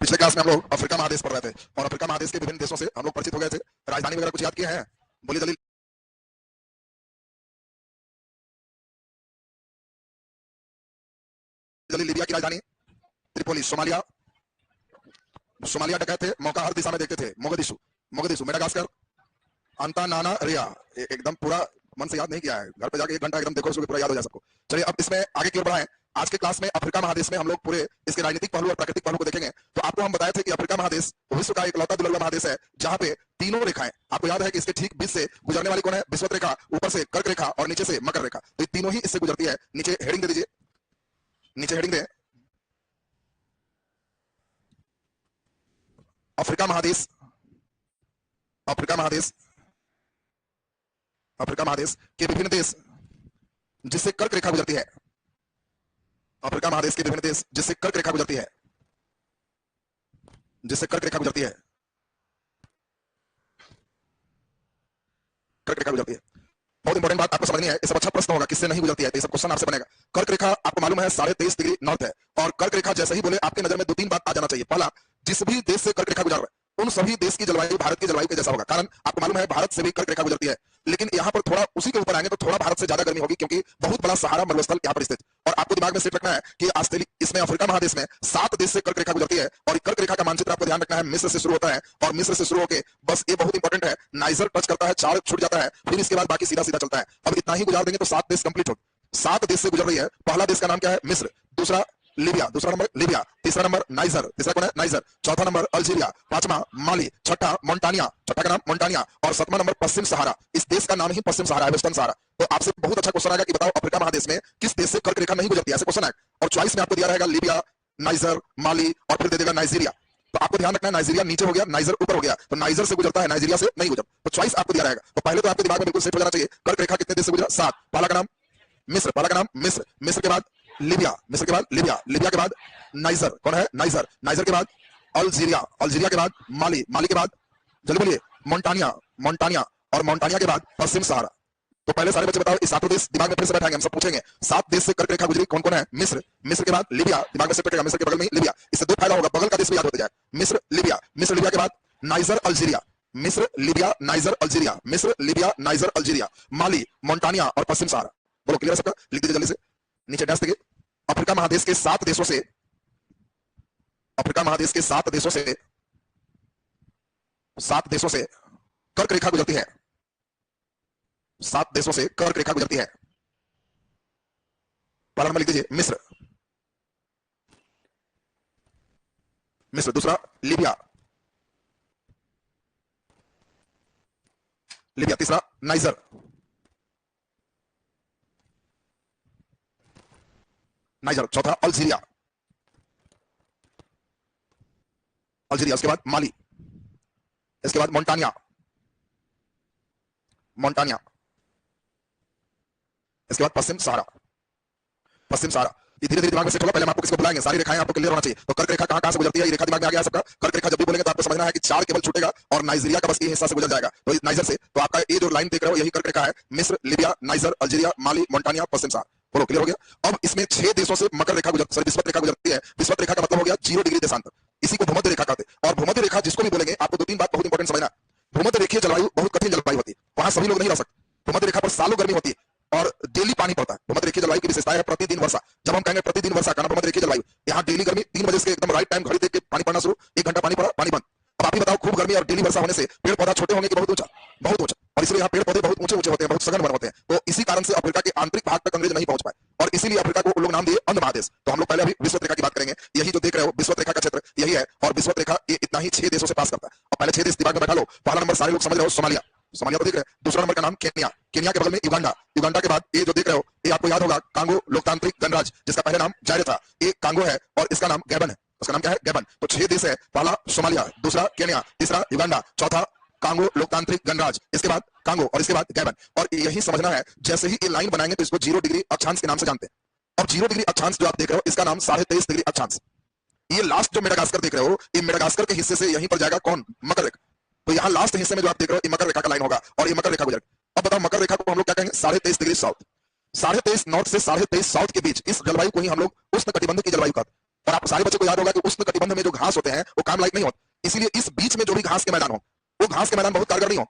पिछले क्लास में हम लोग अफ्रीका महादेश पढ़ रहे थे और अफ्रीका महादेश के विभिन्न देशों से हम लोग परिचित हो गए थे। राजधानी वगैरह कुछ याद किए हैं? बोलिए जल्दी। जल्दी। लीबिया की राजधानी त्रिपोली। सोमालिया, सोमालिया डकैत थे, मौका हर दिशा में देखते थे। मोगदिशु, मोगदिशु। मेडागास्कर, अंतानाना रिया। एकदम पूरा मन से याद नहीं किया है, घर पे जाके 1 घंटा एकदम देखो, पूरा याद हो जाए सबको। चलिए अब इसमें आगे की ओर बढ़ाएं। आज के क्लास में अफ्रीका महादेश में हम लोग पूरे इसके राजनीतिक पहलू और प्राकृतिक पहलू को देखेंगे। तो आपको हम बताए थे कि अफ्रीका महादेश विश्व का इकलौता दुर्लभ महादेश है जहां पे तीनों रेखाएं, आपको याद है कि इसके ठीक बीच से गुजरने वाली कौन है? विषुवत रेखा, ऊपर से कर्क रेखा और नीचे से मकर रेखा। तो ये तीनों ही इससे गुजरती है। नीचे हेडिंग दे दीजिए, नीचे हेडिंग दे, अफ्रीका महादेश। अफ्रीका महादेश, अफ्रीका महादेश के विभिन्न देश जिससे कर्क रेखा गुजरती है। अफ्रीका महादेश के विभिन्न देश जिससे कर्क रेखा गुजरती है, जिससे कर्क रेखा गुजरती है, कर्क रेखा गुजरती है। बहुत इंपॉर्टेंट बात आपको समझनी है। ये सब अच्छा प्रश्न होगा, किससे नहीं गुजरती है, तो ये सब क्वेश्चन आपसे बनेगा। कर्क रेखा आपको मालूम है 23.5 डिग्री नॉर्थ है और कर्क रेखा जैसे ही बोले आपकी नजर में 2-3 बात आ जाना चाहिए। पहला, जिस भी देश से कर्क रेखा गुजर रहा है उन सभी देश की जलवायु भारत की जलवायु के जैसा होगा। कारण आपको मालूम है भारत से भी कर्क रेखा गुजरती है, लेकिन यहाँ पर थोड़ा उसी के ऊपर आएंगे तो थोड़ा भारत से ज्यादा गर्मी होगी क्योंकि बहुत बड़ा सहारा मरुस्थल यहाँ पर स्थित। और आपको दिमाग में सेट रखना है कि इसमें अफ्रीका महादेश में 7 देश से कर्क रेखा गुजरती है और कर्क रेखा का मानचित्र आपको ध्यान रखना है मिस्र से शुरू होता है और मिस्र से शुरू होकर बस ये बहुत इंपॉर्टेंट है, नाइजर टच करता है, चार छूट जाता है, फिर इसके बाद बाकी सीधा सीधा चलता है। अब इतना ही गुजार देंगे तो 7 देश कंप्लीट हो। 7 देश से गुजर रही है। पहला देश का नाम क्या है? मिस्र। दूसरा लीबिया, दूसरा नंबर लीबिया। तीसरा नंबर नाइजर, तीसरा कौन है? नाइजर। चौथा नंबर अल्जीरिया। पांचवा माली। छठा मोन्टानिया, छठा का नाम मोन्टानिया। और 7वां नंबर पश्चिम सहारा। इस देश का नाम ही पश्चिम सहारा है, वेस्टर्न सहारा। तो आपसे बहुत अच्छा क्वेश्चन आएगा कि बताओ अफ्रीका महादेश में किस देश से कर्क रेखा नहीं गुजरती है, ऐसे क्वेश्चन है। और चॉइस में आपको दिया रहेगा लीबिया, नाइजर, माली और फिर दे देगा नाइजीरिया। तो आपको ध्यान रखना है नाइजीरिया नीचे हो गया, नाइजर ऊपर हो गया, तो नाइजर से गुजरता है, नाइजीरिया से नहीं गुजरता। तो चॉइस आपको दिया रहेगा। तो पहले तो आपके दिमाग में बिल्कुल सेट हो जाना चाहिए कर्क रेखा कितने देश से गुजरा? 7। पहला का नाम मिस्र, पहला का नाम मिस्र। मिस्र के बाद लीबिया, मिस्र के बाद लीबिया, लीबिया के बाद नाइजर, कौन है? नाइजर। नाइजर के बाद अल्जीरिया, अल्जीरिया के बाद माली, माली के बाद जल्दी बोलिए मोन्टानिया, मोन्टानिया और मोन्टानिया के बाद पश्चिम सहारा। तो पहले सारे बच्चे बताओ इस 7 देश दिमाग में फिर से बैठाएंगे, हम सब पूछेंगे 7 देश से कर्क रेखा गुजरी कौन कौन है? मिस्र, मिस्र के बाद लीबिया, दिमाग में सेट रखेगा, मिस्र के बगल में लीबिया। इससे 2 फायदा होगा, बगल का देश भी याद होते जाए। मिस्र लीबिया, मिस्र लीबिया के बाद नाइजर अल्जीरिया, मिस्र लीबिया नाइजर अल्जीरिया, मिस्र लीबिया नाइजर अल्जीरिया, माली, मोन्टानिया और पश्चिम सहारा। बोलो क्लियर है सबका? लिख दीजिए जल्दी से, नीचे डैश देखिए। अफ्रीका महादेश के 7 देशों से, अफ्रीका महादेश के 7 देशों से, 7 देशों से कर्क रेखा गुजरती है। 7 देशों से कर्क रेखा गुजरती है। पहला नंबर लिख दीजिए मिस्र, मिस्र। दूसरा लीबिया, लीबिया। तीसरा नाइजर, नाइजर। चौथा अल्जीरिया, अल्जीरिया। उसके बाद माली, इसके बाद मोन्टानिया, मोन्टानिया। इसके बाद पश्चिम सहारा, पश्चिम सहारा। ये धीरे धीरे दिमाग में सेट होगा। पहले हम आपको किसको बुलाएंगे, सारी रेखाएं आपको क्लियर होना चाहिए। तो कर्क रेखा कहां कहां से गुजरती है, ये रेखा दिमाग में आ गया सबका। कर्क रेखा जब भी बोलेंगे तो आपको समझना है कि 4 केवल छूटेगा और नाइजीरिया का बस ये हिस्सा से गुजर जाएगा, तो नाइजर से। तो आपका ये जो लाइन देख रहे हो यही कर्क रेखा है। मिस्र, लीबिया, नाइजर, अल्जीरिया, माली, मोन्टानिया, पश्चिम सहारा। बोलो क्लियर हो गया? अब इसमें 6 देशों से मकर रेखा गुजरती, विषुवत रेखा गुजरती है। विषुवत रेखा का मतलब हो गया 0 डिग्री देशांतर। इसी को भूमध्य रेखा कहते हैं। और भूमध्य रेखा जिसको भी बोलेंगे आपको 2-3 बात बहुत इंपॉर्टेंट समझना। भूमध्य रेखीय जलवायु बहुत कठिन जलवायु होती है, वहां सभी लोग नहीं रह सकते। भूमध्य रेखा पर सालों गर्मी होती है और डेली पानी पड़ता है। भूमध्य रेखीय जलवायु की विशेषता है प्रतिदिन वर्षा। जब हम कहेंगे प्रतिदिन वर्षा करना भूमध्य रेखीय जलवायु, यहाँ डेली गर्मी 3 बजे से एकदम राइट टाइम घड़ी देख के पानी पड़ना शुरू, 1 घंटा पानी पड़ा, पानी बंद। अब आप ही बताओ खूब गर्मी और डेली वर्षा होने से पेड़ पौधा छोटे होंगे कि बहुत ऊंचा? बहुत ऊंचा। और इसलिए यहाँ पेड़ पौधे बहुत ऊंचे ऊंचे होते हैं, बहुत सघन वन होते हैं। तो इसी कारण से अफ्रीका के आंतरिक भाग तक अंग्रेज नहीं पहुंच पाए और इसीलिए अफ्रीका को लोग नाम दिए अंध महादेश। तो हम लोग पहले अभी विषुवत रेखा की बात करेंगे। यही जो देख रहे हो विषुवत रेखा का क्षेत्र यही है और विषुवत रेखा ये इतना ही 6 देशों से पास करता है। और पहले 6 देश दिमाग में बैठा लो। पहला नंबर सारे लोग समझ रहे हो सोमालिया, सोमालिया को देख रहे हैं। दूसरा नंबर का नाम केन्या, केन्या के बगल में युगांडा, युगांडा के बाद ये जो देख रहे हो ये आपको याद होगा कांगो लोकतांत्रिक गणराज्य, जिसका पहले नाम जायरे था। ये कांगो है और इसका नाम गैबन है, उसका नाम क्या है? गैबन। तो 6 देश है। पहला सोमालिया, दूसरा केन्या, तीसरा युगांडा, चौथा कांगो लोकतांत्रिक गणराज्य, इसके बाद कांगो और इसके बाद गैबन। और यही समझना है, जैसे ही ये लाइन बनाएंगे तो इसको 0 डिग्री अक्षांश के नाम से जानते हैं। और 0 डिग्री अक्षांश जो आप देख रहे हो इसका नाम 23.5 डिग्री अक्षांश। ये लास्ट जो मेडागास्कर देख रहे हो ये मेडागास्कर के हिस्से से यहीं पर जाएगा कौन? मकर रेखा। तो यहाँ लास्ट हिस्से में जो आप देख रहे हो ये मकर रेखा का लाइन होगा और ये मकर रेखा गुजर। अब बताओ मकर रेखा को हम लोग क्या कहेंगे? 23.5 डिग्री साउथ। 23.5 नॉर्थ से 23.5 साउथ के बीच इस जलवायु को ही हम लोग उष्ण कटिबंध की जलवायु कहते हैं। और आप सारे बच्चों को याद होगा कि उष्ण कटिबंध में जो घास होते हैं वो काम लायक नहीं होते, इसीलिए इस बीच में जो भी घास के मैदान हो वो घास के मैदान बहुत कारगर नहीं हो,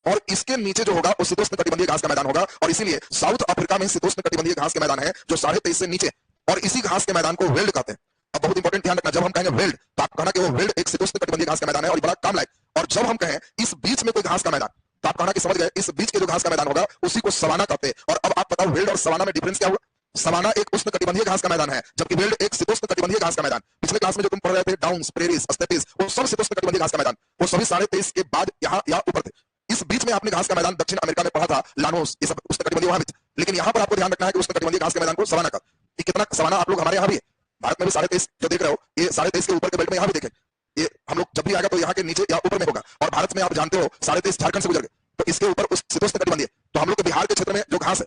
और इसके नीचे जो होगा वो शीतोष्ण कटिबंधीय घास का मैदान होगा, और इसीलिए साउथ अफ्रीका में शीतोष्ण कटिबंधीय घास के मैदान है जो 23.5 से नीचे, और इसी घास के मैदान को वेल्ड कहते हैं। अब बहुत इंपॉर्टेंट ध्यान रखना, जब हम कहेंगे वेल्ड तो आप कहना कि वो वेल्ड एक शीतोष्ण कटिबंधीय घास का मैदान है और बड़ा काम लायक, और जब हम कहें इस बीच में कोई घास का मैदान तो आप कहना कि समझ गए इस बीच के जो घास का मैदान होगा उसी को सवाना कहते हैं। और अब आप बताओ वेल्ड और सवाना में डिफरेंस क्या हुआ? सवाना एक उष्ण कटिबंधीय घास का मैदान है जबकि वेल्ड एक शीतोष्ण कटिबंधीय घास का मैदान। पिछले क्लास में जो तुम पढ़ रहे थे डाउन्स, प्रेरीज, स्टेपीज, वो सब शीतोष्ण कटिबंधीय घास का मैदान, वो सभी 23.5 के बाद यहाँ या ऊपर थे। इस बीच में आपने घास का मैदान दक्षिण अमेरिका में पढ़ा था, लानोस, ये सब उष्ण कटिबंधीय वहां भी थे, लेकिन यहाँ पर आपको ध्यान रखना है कि उष्ण कटिबंधीय घास के मैदान को सवाना का। कितना सवाना आप लोग हमारे यहाँ भी है, भारत में भी 23.5 जो देख रहे हो, ये 23.5 के ऊपर के बेल्ट में यहाँ भी देखें, ये हम लोग जब भी आएगा तो यहाँ के नीचे या ऊपर में होगा, और भारत में आप जानते हो 23.5 झारखंड से गुजर गए, तो इसके ऊपर उस शीतोष्ण कटिबंधीय, तो हम लोग के बिहार के क्षेत्र में जो घास है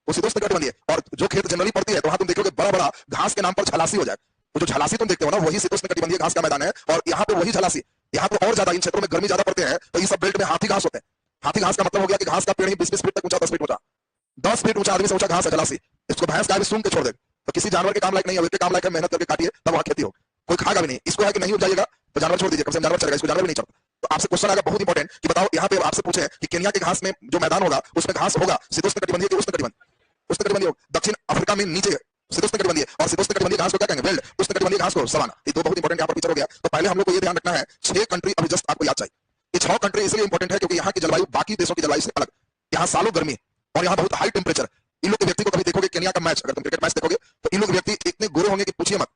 वो शीतोष्ण कटिबंधीय, और जो खेत जनरली पड़ती है तो वहां तुम देखोगे बड़ा बड़ा घास के नाम पर झलासी हो जाए, तो जो झलासी तुम देखते हो ना वही शीतोष्ण कटिबंधीय घास का मैदान है, और यहाँ पे वही झलासी, यहाँ पे और ज्यादा इन क्षेत्रों में गर्मी ज्यादा पड़ते हैं, तो इस सब बेल्ट में हाथी घास होते हैं। हाथी घास का मतलब हो गया कि घास का पेड़ ही 20-20 फीट तक ऊंचा, 10 फीट ऊंचा, 10 फीट ऊंचा आदमी से ऊंचा घास है झलासी, इसको भैंस गाय भी सूंघ के छोड़ दे, तो किसी जानवर के काम लायक नहीं है, काम लायक है, मेहनत करके काटिए तब वहां खेती हो, कोई खाएगा भी नहीं, इसको है कि नहीं उग जाएगा तो जानवर छोड़ दीजिए, कम से कम जानवर चलेगा, इसको जानवर भी नहीं चलता। तो आपसे क्वेश्चन आएगा बहुत इंपॉर्टेंट कि बताओ यहाँ पे आपसे पूछे कि केन्या के घास में जो मैदान होगा उसमें घास होगा शीतोष्ण कटिबंधीय कि उष्ण कटिबंधीय? उष्ण कटिबंधीय होगा। दक्षिण अफ्रीका में नीचे शीतोष्ण कटिबंधीय, और शीतोष्ण कटिबंधीय घास को क्या कहेंगे? वेल्ड। उष्ण कटिबंधीय घास को सवाना। ये दो बहुत इंपॉर्टेंट यहाँ पर फीचर हो गया। तो पहले हम लोग को ये ध्यान रखना है 6 कंट्री अभी जस्ट आपको याद चाहिए। ये 6 कंट्री इसलिए इंपॉर्टेंट है क्योंकि यहाँ की जलवायु बाकी देशों की जलवायु से अलग, यहाँ सालों गर्मी और यहाँ बहुत हाई टेम्परेचर। इन लोग के व्यक्ति को कभी देखोगे केन्या का मैच, अगर तुम क्रिकेट मैच देखोगे तो इन लोग व्यक्ति इतने गोरे होंगे कि पूछिए मत,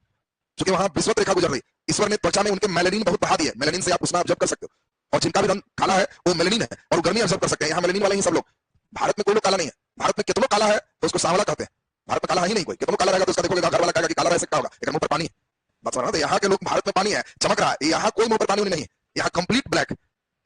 क्योंकि वहां विषुवत रेखा गुजर रही, ईश्वर ने त्वचा में उनके मेलेनिन बहुत बढ़ा दी है, मेलेनिन से आप उष्णता ऑब्जर्व कर सकते हो, और जिनका भी रंग काला है वो मेलेनिन है और गर्मी ऑब्जर्व कर सकते हैं। यहाँ मेलेनिन वाले ही सब लोग, भारत में कोई लोग काला नहीं है, भारत में कितना काला है तो उसको सांवला कहते हैं, भारत में काला ही नहीं कोई, कितना काला रहेगा तो उसका देखोगे घर वाला कहेगा कि काला रह सकता होगा, लेकिन मुंह पर पानी बात समझ रहे हो? यहाँ के लोग भारत में पानी है चमक रहा है, यहाँ कोई मुंह पर पानी नहीं, यहाँ कंप्लीट ब्लैक,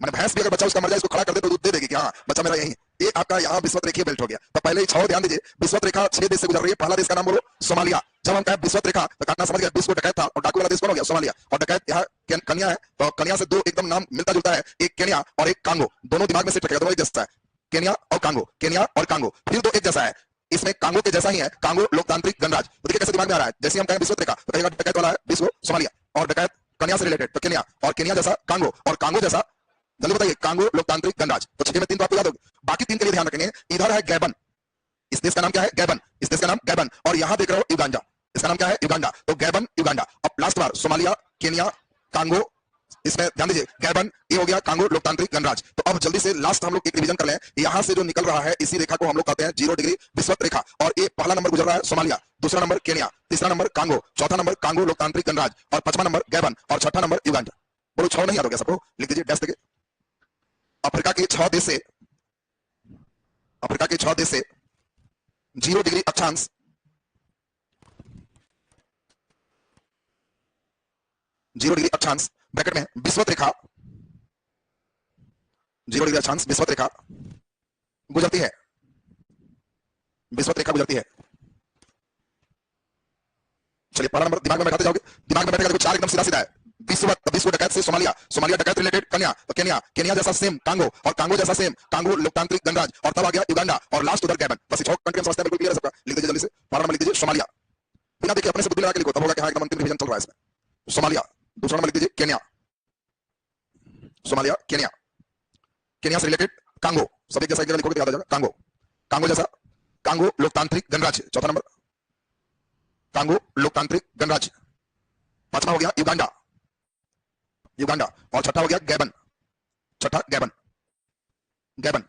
मैंने भैंस भी अगर बच्चा उसका मर जाए इसको खड़ा कर दे तो दूध दे देगी कि हाँ बच्चा मेरा यही। ये आपका यहाँ विषुवत रेखीय बेल्ट हो गया। तो पहले 6 ध्यान दीजिए, विषुवत रेखा 6 देश से गुजर रही है। पहला देश का नाम बोलो सोमालिया। जब हम कहें विषुवत रेखा तो काटना समझ गया, 20 को डकैत था और डाकू वाला देश कौन हो गया? सोमालिया। और डकैत यहाँ कन्या है, तो कन्या से 2 एकदम नाम मिलता जुलता है, एक केन्या और एक कांगो, दोनों दिमाग में सेट रखेगा, दोनों एक जैसा है, केन्या और कांगो, केन्या और कांगो, फिर 2 एक जैसा है, इसमें कांगो के जैसा ही है, कांगो लोकतांत्रिक गणराज्य। तो देखिए कैसे दिमाग में आ रहा है, जैसे हम कहें विषुवत रेखा तो कहेगा डकैत वाला है विश्व सोमालिया, और डकैत कन्या से रिलेटेड तो केन्या, और केन्या जैसा कांगो, और कांगो जैसा जल्दी बताइए कांगो लोकतांत्रिक गणराज्य। तो 6 में 3 तो आपको याद होगा, बाकी 3 के लिए ध्यान रखेंगे। इधर है गैबन, इस देश का नाम क्या है? गैबन, इस देश का नाम गैबन, और यहां देख रहे हो युगांडा, इसका नाम क्या है? युगांडा। तो गैबन युगांडा। अब लास्ट बार सोमालिया, केन्या, कांगो, इसमें ध्यान दीजिए गैबन, ये हो गया कांगो लोकतांत्रिक गणराज्य। तो अब जल्दी से लास्ट हम लोग एक रिवीजन कर लें, यहां से जो निकल रहा है इसी रेखा को हम लोग कहते हैं 0 डिग्री विषुवत रेखा, और ये पहला नंबर गुजर रहा है सोमालिया, दूसरा नंबर केन्या, तीसरा नंबर कांगो, चौथा नंबर कांगो लोकतांत्रिक गणराज्य, और 5वां नंबर गैबन, और 6ठा नंबर युगांडा। बोलो 6 नहीं याद हो गया सबको? लिख दीजिए डैश देके। अफ्रीका के 6 देश से, अफ्रीका के 6 देश से 0 डिग्री अक्षांश, 0 डिग्री अक्षांश ब्रैकेट में विषुवत रेखा, 0 डिग्री अक्षांश विषुवत रेखा गुजरती है, विषुवत रेखा गुजरती है। चलिए पहला नंबर दिमाग में बैठाते जाओगे, दिमाग में बैठेगा देखो 4 एकदम सीधा सीधा है, विषुवत, विश्व डकैत से सोमालिया, सोमालिया डकैत रिलेटेड कन्या, तो केन्या, केन्या जैसा सेम कांगो, और कांगो जैसा सेम कांगो लोकतांत्रिक गणराज्य, और तब आ गया युगांडा, और लास्ट उधर गैबन। बस 6 कंट्री हम समझते हैं, बिल्कुल क्लियर है सबका। लिख दीजिए जल्दी से, पहला नंबर लिख दीजिए सोमालिया, बिना देखे अपने से बुद्धि लगा के लिखो, तब होगा कि हाँ एकदम अंतिम रिवीजन चल रहा है इसमें। सोमालिया। दूसरा नंबर लिख दीजिए केन्या, सोमालिया, केन्या, केन्या से रिलेटेड कांगो, सब एक जैसा, एक जगह लिखोगे तो याद आ जाएगा, कांगो, कांगो जैसा कांगो लोकतांत्रिक गणराज्य, चौथा नंबर कांगो लोकतांत्रिक गणराज्य, 5वां हो गया युगांडा, युगांडा, और 6ठा हो गया गैबन, 6ठा गैबन, गैबन।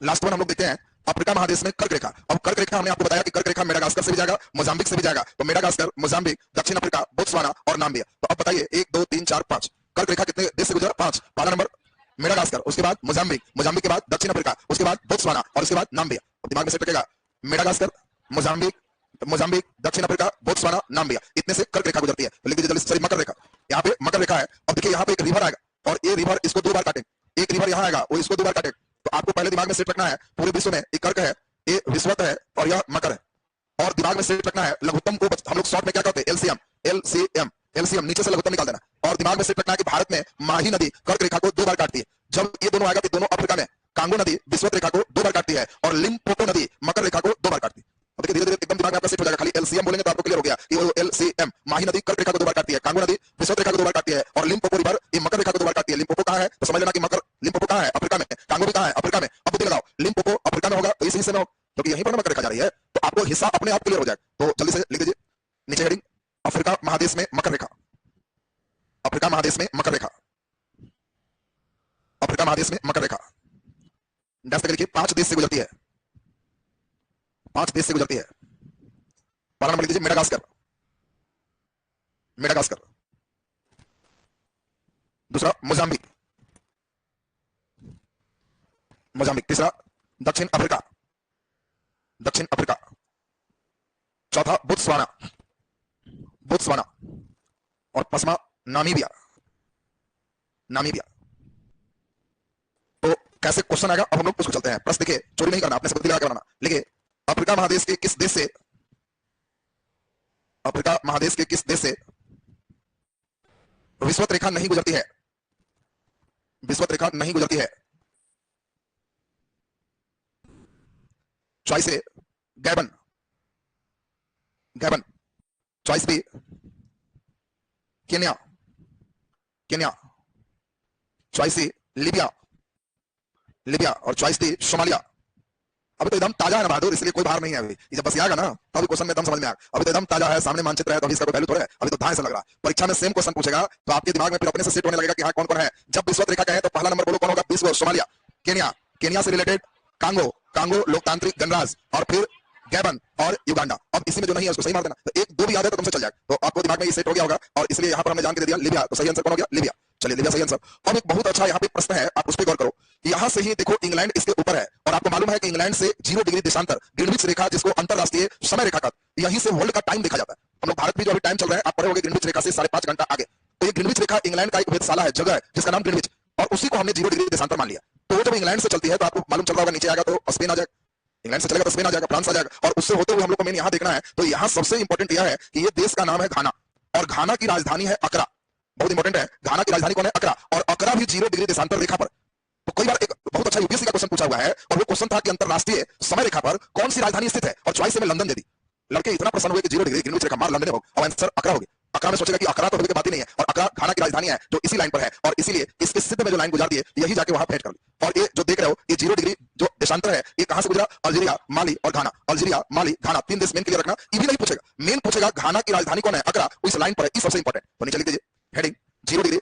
लास्ट वन हम लोग देखते हैं अफ्रीका महादेश में कर्क रेखा। अब कर्क रेखा हमने आपको बताया कि कर्क रेखा मेडागास्कर से भी जाएगा, मोजाम्बिक से भी जाएगा, तो मेडागास्कर, मोजाम्बिक, दक्षिण अफ्रीका, बोत्सवाना और नाम्बिया। तो अब बताइए 1 2 3 4 5 कर्क रेखा कितने देश से गुजरा? 5। पहला नंबर मेडागास्कर, उसके बाद मोजाम्बिक, मोजाम्बिक के बाद दक्षिण अफ्रीका, उसके बाद बोत्सवाना, और उसके बाद नाम्बिया। अब दिमाग में सेट रखेगा मेडागास्कर, मोजाम्बिक, मोजाम्बिक, दक्षिण अफ्रीका, बोत्सवाना, नाम्बिया, इतने से कर्क रेखा गुजरती है। तो लिख दीजिए जल्दी से मकर रेखा, यहाँ पे मकर रेखा है। अब देखिए यहाँ पे एक रिवर आएगा, और ये रिवर इसको 2 बार काटे, एक रिवर यहाँ आएगा वो इसको 2 बार काटे। तो आपको पहले दिमाग में सेट रखना है पूरे विश्व में एक कर्क है, ये विषुवत है और यह मकर है, और दिमाग में सेट रखना है लघुत्तम को हम लोग शॉर्ट में क्या कहते हैं? एलसीएम, एलसीएम, एलसीएम, नीचे से लघुत्तम निकाल देना, और दिमाग में सेट रखना है कि भारत में माही नदी कर्क रेखा को 2 बार काटती है। जब ये दोनों आएगा तो दोनों अफ्रीका में कांगो नदी विषुवत रेखा को 2 बार काटती है, और लिम्पोपो नदी मकर रेखा को 2 बार काटती है। देखिए धीरे धीरे एकदम दिमाग में आपका सेट हो जाएगा, खाली एलसीएम बोलेंगे तो आपको क्लियर हो गया कि वो एलसीएम। माही नदी कर्क रेखा को 2 बार काटती है, कांगो नदी विषुवत रेखा को 2 बार काटती है, और लिम्पोपो रिवर ये मकर रेखा को 2 बार काटती है। लिम्पोपो कहां है तो समझ लेना कि मकर, लिम्पोपो कहां है अफ्रीका में, कांगो भी कहां है अफ्रीका में। अब बुद्धि लगाओ, लिम्पोपो अफ्रीका में होगा तो इस हिस्से में हो, क्योंकि यहीं पर मकर रेखा जा रही है, तो आपको हिस्सा अपने आप क्लियर हो जाए। तो जल्दी से लिख दीजिए नीचे हेडिंग, अफ्रीका महादेश में मकर रेखा, अफ्रीका महादेश में मकर रेखा, अफ्रीका महादेश में मकर रेखा। डैश तक लिखिए 5 देश से गुजरती है, 5 देश से गुजरती है। पहला नंबर लिख दीजिए मेडागास्कर, मेडागास्कर। दूसरा मोजाम्बिक, मोजाम्बिक। तीसरा दक्षिण अफ्रीका, दक्षिण अफ्रीका। चौथा बोत्सवाना, बोत्सवाना। और पांचवा नामीबिया, नामीबिया। तो कैसे क्वेश्चन आएगा अब हम लोग उसको चलते हैं। प्रश्न देखिए, चोरी नहीं करना, अपने से बुद्धि लगा के बनाना। लिखिए अफ्रीका महादेश के किस देश से, अफ्रीका महादेश के किस देश से विषुवत रेखा नहीं गुजरती है, विषुवत रेखा नहीं गुजरती है। Choice A Gabon, Gabon. Choice B Kenya, Kenya. Choice C Libya, Libya. और चॉइस डी सोमालिया। अभी तो एकदम ताजा है ना बहादुर, इसलिए कोई बाहर नहीं है अभी, ये जब बस आएगा ना तभी क्वेश्चन में दम समझ में आएगा। अभी तो एकदम ताजा है, सामने मानचित्र है, तो अभी इसका कोई वैल्यू थोड़ा है, अभी तो धाए से लग रहा है। परीक्षा में सेम क्वेश्चन पूछेगा तो आपके दिमाग में फिर अपने से सेट होने लगेगा कि हाँ कौन कौन है। जब विषुवत रेखा कहे तो पहला नंबर बोलो कौन होगा, विश्व सोमालिया, केन्या, केन्या से रिलेटेड कांगो, कांगो लोकतांत्रिक गणराज्य, और फिर गैबन और युगांडा। अब इसी में जो नहीं है उसको सही मार देना, तो 1 2 भी याद है तो तुमसे चल जाएगा। तो आपको दिमाग में ये सेट हो गया होगा, और इसलिए यहाँ पर हमने जान के दे दिया लीबिया, तो सही आंसर कौन हो गया, लीबिया। चलिए लीबिया सही आंसर। अब एक बहुत अच्छा यहाँ पे प्रश्न है, आप उस पर गौर करो। यहाँ से ही देखो इंग्लैंड इसके ऊपर है, और आपको मालूम है कि इंग्लैंड से 0 डिग्री देशांतर ग्रीनविच रेखा, जिसको अंतरराष्ट्रीय समय रेखा का, यहीं से वर्ल्ड का टाइम देखा जाता है। हम लोग भारत में जो अभी टाइम चल रहा है, आप पढ़े होंगे ग्रीनविच रेखा से 5.5 घंटा आगे। तो ये ग्रीनविच रेखा इंग्लैंड का एक वेधशाला है, जगह है जिसका नाम ग्रीनविच, और उसी को हमने 0 डिग्री देशांतर मान लिया। तो जब इंग्लैंड से चलती है तो आपको मालूम चल रहा होगा नीचे आएगा तो स्पेन आ जाएगा, इंग्लैंड से चलेगा तो स्पेन आ जाएगा, फ्रांस आ जाएगा, और उससे होते हुए हम लोग को मेन यहाँ देखना है। तो यहाँ सबसे इंपॉर्टेंट यह है कि ये देश का नाम है घाना, और घाना की राजधानी है अकरा। बहुत इंपॉर्टेंट है, घाना की राजधानी कौन है, अकरा, और अकरा भी 0 डिग्री देशांतर रेखा पर। तो कई बार एक बहुत अच्छा यूपीएससी का क्वेश्चन पूछा हुआ है, और वो क्वेश्चन था कि अंतरराष्ट्रीय समय रेखा पर कौन सी राजधानी स्थित है, और चॉइस में लंदन दे दी। लड़के इतना प्रसन्न हुए कि 0 डिग्री ग्रीनविच रेखा मार लंदन हो, और आंसर अकरा हो गया। अकरा में सोचेगा कि अकरा तो होने की बात ही नहीं है, और अकरा घाना की राजधानी है जो इसी लाइन पर है, और इसीलिए इसके सिद्ध में जो लाइन गुजरती है यही जाके वहां भेंट कर ली। और ये जो देख रहे हो ये 0 डिग्री जो देशांतर है, ये कहां से गुजरा, अल्जीरिया, माली और घाना। अल्जीरिया, माली, घाना 3 देश मेन क्लियर रखना। ये भी नहीं पूछेगा, मेन पूछेगा घाना की राजधानी कौन है, अकरा, इस लाइन पर है, ये सबसे इंपॉर्टेंट। तो नीचे लिख दीजिए हेडिंग 0 डिग्री।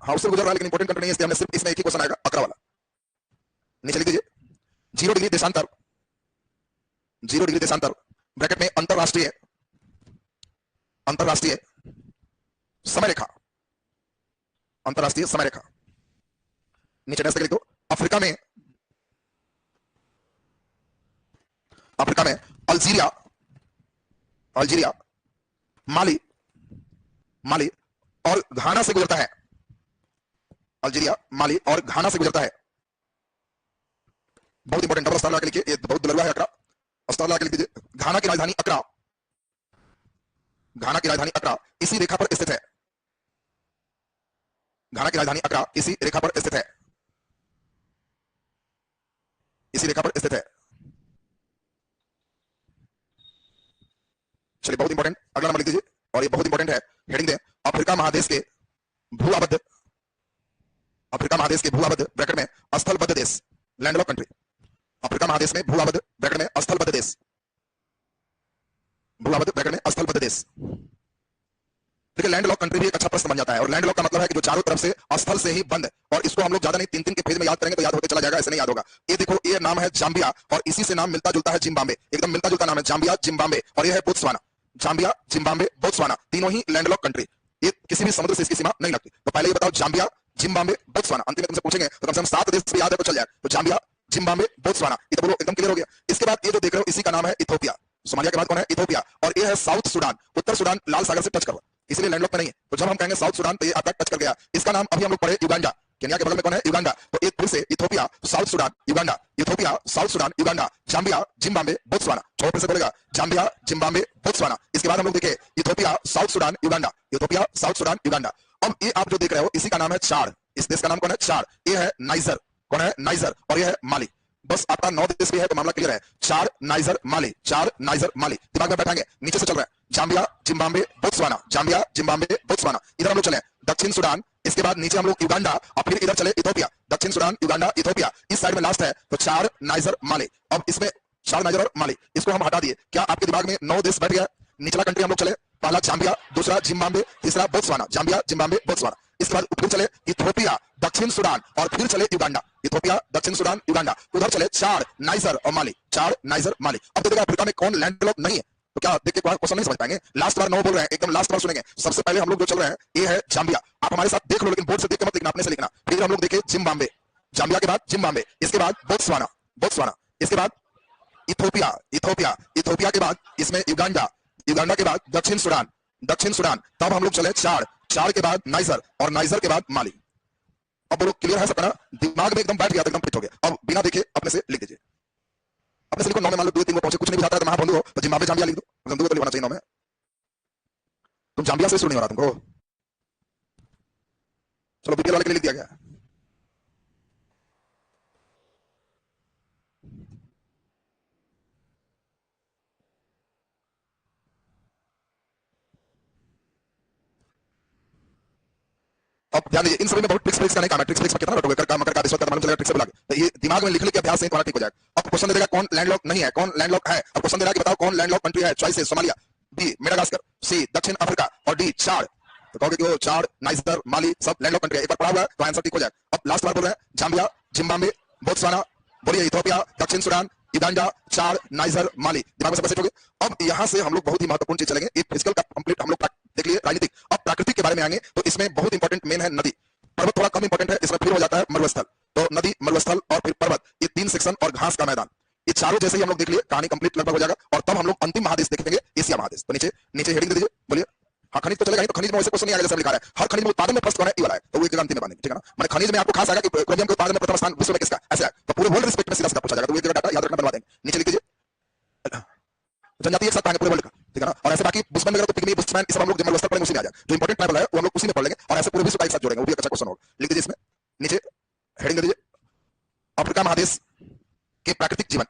हाँ उससे गुजर रहा है लेकिन इंपॉर्टेंट कंट्री नहीं है, इसलिए हमने सिर्फ इसमें एक ही क्वेश्चन आएगा अकरा वाला। नीचे लिख दीजिए 0 डिग्री देशांतर, 0 डिग्री देशांतर ब्रैकेट में अंतरराष्ट्रीय, अंतरराष्ट्रीय समय रेखा, अंतरराष्ट्रीय समय रेखा। नीचे डैश लिख दो अफ्रीका में, अफ्रीका में अल्जीरिया, अल्जीरिया, माली, माली और घाना से गुजरता है, अल्जीरिया, माली और घाना से गुजरता है। बहुत इंपॉर्टेंट, डबल स्टार लगा के लिखिए, ये बहुत दुलरवा है अकरा, स्टार लगा के लिख दीजिए। घाना की राजधानी अकरा, घाना की राजधानी अकरा इसी रेखा पर स्थित है, घाना की राजधानी अकरा इसी रेखा पर स्थित है, इसी रेखा पर स्थित है। चलिए बहुत इंपॉर्टेंट, अगला नंबर लिख दीजिए, और ये बहुत इंपॉर्टेंट है, हेडिंग दें अफ्रीका महादेश के भू आबद्ध, अफ्रीका महादेश के भू आबद्ध ब्रैकेट में स्थलबद्ध देश, लैंडलॉक कंट्री। अफ्रीका महादेश में भू आबद्ध ब्रैकेट में स्थलबद्ध देश, भू आबद्ध ब्रैकेट में स्थलबद्ध देश। देखिए लैंडलॉक कंट्री भी एक अच्छा प्रश्न बन जाता है, और लैंडलॉक का मतलब है कि जो चारों तरफ से स्थल से ही बंद है, और इसको हम लोग ज्यादा नहीं 3-3 के पेज में याद करेंगे तो याद होते चला जाएगा, ऐसे नहीं याद होगा। ये देखो ये नाम है जाम्बिया, और इसी से नाम मिलता जुलता है जिम्बाब्वे, एकदम मिलता जुलता नाम है जाम्बिया, जिम्बाब्वे, और ये है बोत्सवाना। जाम्बिया, जिम्बाब्वे, बोत्सवाना तीनों ही लैंडलॉक कंट्री, ये किसी भी समुद्र से इसकी सीमा नहीं लगती। तो पहले ये बताओ जाम्बिया, जिम्बाब्वे, बोत्सवाना, अंतिम में तुमसे पूछेंगे तो कम से कम 7 देश याद है तो चल जाए। तो जाम्बिया, जिम्बाब्वे, बोत्सवाना, ये तो बोलो एकदम क्लियर हो गया। इसके बाद ये जो देख रहे हो इसी का नाम है इथोपिया, सोमालिया के बाद कौन है, इथोपिया, और ये है साउथ सुडान, उत्तर सुडान लाल सागर से टच कर रहा है, इसलिए लैंडलॉक में नहीं है। तो जब हम कहेंगे साउथ सुडान तो ये आपका टच कर गया। इसका नाम अभी हम लोग पढ़े युगांडा, केन्या के बगल में कौन है, युगांडा। तो एक फिर से Ethiopia, south Sudan, Uganda, Ethiopia, south Sudan, Uganda, Zambia, Zimbabwe, Botswana. छोड़ फिर से बोलेगा जाम्बिया, जिम्बाब्वे, बोत्सवाना। इसके बाद हम लोग देखे Ethiopia, south Sudan, Uganda, Ethiopia, south Sudan, Uganda. अब ये आप जो देख रहे हो इसी का नाम है चाड, इस देश का नाम कौन है, चाड। ये है नाइजर, कौन है, नाइजर, और ये है माली। बस आपका 9 देश भी है तो मामला क्लियर है। 4 नाइजर माली, 4 नाइजर माली, दिमाग में बैठाएंगे। नीचे से चल रहे हैं Zambia, Zimbabwe, Botswana, Zambia, Zimbabwe, Botswana, इधर हम लोग चले दक्षिण सूडान, इसके बाद नीचे हम लोग युगांडा और फिर इधर चले इथोपिया, दक्षिण सूडान, युगांडा, इथोपिया, इस साइड में लास्ट है तो 4 नाइजर माली। अब इसमें 4 नाइजर और माली, इसको हम हटा दिए। क्या आपके दिमाग में 9 देश बैठ गया? निचला कंट्री हम लोग चले, पहला जाम्बिया, दूसरा जिम्बाब्वे, तीसरा बोत्सवाना, जाम्बिया, जिम्बाब्वे, बोत्सवाना, इसके बाद फिर चले इथोपिया, दक्षिण सूडान और फिर चले युगांडा, इथोपिया, दक्षिण सूडान, युगांडा, उधर चले 4 नाइजर और माली, 4 नाइजर माली। अब देखिएगा अफ्रीका में कौन लैंडलॉक नहीं है, तो क्या देख के क्वेश्चन नहीं समझ पाएंगे? लास्ट बार 9 बोल रहे हैं, एकदम लास्ट बार सुनेंगे। सबसे पहले हम लोग जो चल रहे हैं ये है जाम्बिया, आप हमारे साथ देख लो लेकिन बोर्ड से देख के मत लिखना, अपने से लिखना। फिर हम लोग देखे जिम्बाब्वे, जाम्बिया के बाद जिम्बाब्वे, इसके बाद बोत्सवाना, बोत्सवाना, इसके बाद इथोपिया, इथोपिया, इथोपिया के बाद इसमें युगांडा, युगांडा के बाद दक्षिण सूडान, दक्षिण सूडान, तब हम लोग चले 4, 4 के बाद नाइजर और नाइजर के बाद माली। अब बोलो क्लियर है सबका? दिमाग में एकदम बैठ गया, एकदम फिट हो गया। अब बिना देखे अपने से लिख दीजिए, अपने से लिखो। 9 में मान लो 2 3 पहुंचे, कुछ नहीं बुझाता है तो महाबंधु हो तो जिम्बाब्वे जाम्बिया लिख दो, बंधु तो लिखना चाहिए 9 में। तुम जाम्बिया से शुरू नहीं हो रहा तुमको, चलो बीपीएल वाले के लिए लिख दिया गया। अब ध्यान दीजिए, इन सभी में बहुत ट्रिक्स का नहीं काम है। ट्रिक्स में कितना रटोगे, कर का मकर का विश्व का मालूम चलेगा, ट्रिक्स से बुला के। तो ये दिमाग में लिखने के अभ्यास से तुम्हारा ठीक हो जाएगा। अब क्वेश्चन दे देगा कौन लैंडलॉक नहीं है, कौन लैंडलॉक है। अब क्वेश्चन दे रहा है कि बताओ कौन लैंडलॉक कंट्री है। चॉइस है सोमालिया, बी मेडागास्कर, सी दक्षिण अफ्रीका और डी चाड। तो कहोगे कि वो चाड, नाइजर, माली सब लैंडलॉक कंट्री है। एक बार पढ़ा हुआ है तो आंसर ठीक हो जाएगा। अब लास्ट बार बोल रहे हैं जाम्बिया, जिम्बाब्वे, बोत्सवाना, बोलिए इथोपिया, दक्षिण सूडान, युगांडा, चाड, नाइजर, माली। दिमाग में सब सेट हो गया। अब यहां से हम लोग बहुत ही महत्वपूर्ण चीज चलेंगे। एक फिजिकल का कंप्लीट हम लोग देख लिए, राजनीतिक। अब प्राकृतिक के बारे में आएंगे तो इसमें बहुत इंपॉर्टेंट मेन है नदी, पर्वत थोड़ा कम इंपॉर्टेंट है, इसमें फिर हो जाता है मरुस्थल। तो नदी, मरुस्थल और फिर पर्वत, ये 3 सेक्शन और घास का मैदान, ये चारों जैसे ही हम लोग देख लिए, कहानी कंप्लीट लगभग हो जाएगा। और तब हम लोग अंतिम महादेश देखेंगे, एशिया महादेश। तो नीचे नीचे हेडिंग दे दीजिए, बोलिए। हाँ खनिज तो चलेगा ही, तो खनिज में वैसे क्वेश्चन नहीं आएगा जैसे लिखा है। हर खनिज में उत्पादन में फर्स्ट कौन है, ये वाला है, तो वो एक अंतिम में बांधेंगे, ठीक है ना। मैंने खनिज में आपको खास आएगा कि क्रोमियम के उत्पादन में प्रथम स्थान विश्व में किसका, ऐसे तो पूरे वर्ल्ड रिस्पेक्ट में सीधा सीधा पूछा जाएगा, तो एक डाटा याद रखना, बनवा देंगे। नीचे लिख दीजिए जनजाति एक साथ पाएंगे पूरे वर्ल्ड का, ठीक है ना। और ऐसे बाकी बुशमैन वगैरह तो पिग्मी, बुशमैन, इस सब हम लोग जब मरुस्थल पढ़ेंगे उसी में आ जाएगा। जो इंपॉर्टेंट ट्राइबल है वो हम लोग उसी में पढ़ लेंगे और ऐसे पूरे विश्व का एक साथ जोड़ेंगे, वो भी एक अच्छा क्वेश्चन होगा। लिख दीजिए इसमें, नीचे हेडिंग दे दीजिए अफ्रीका महादेश के प्राकृतिक जीवन,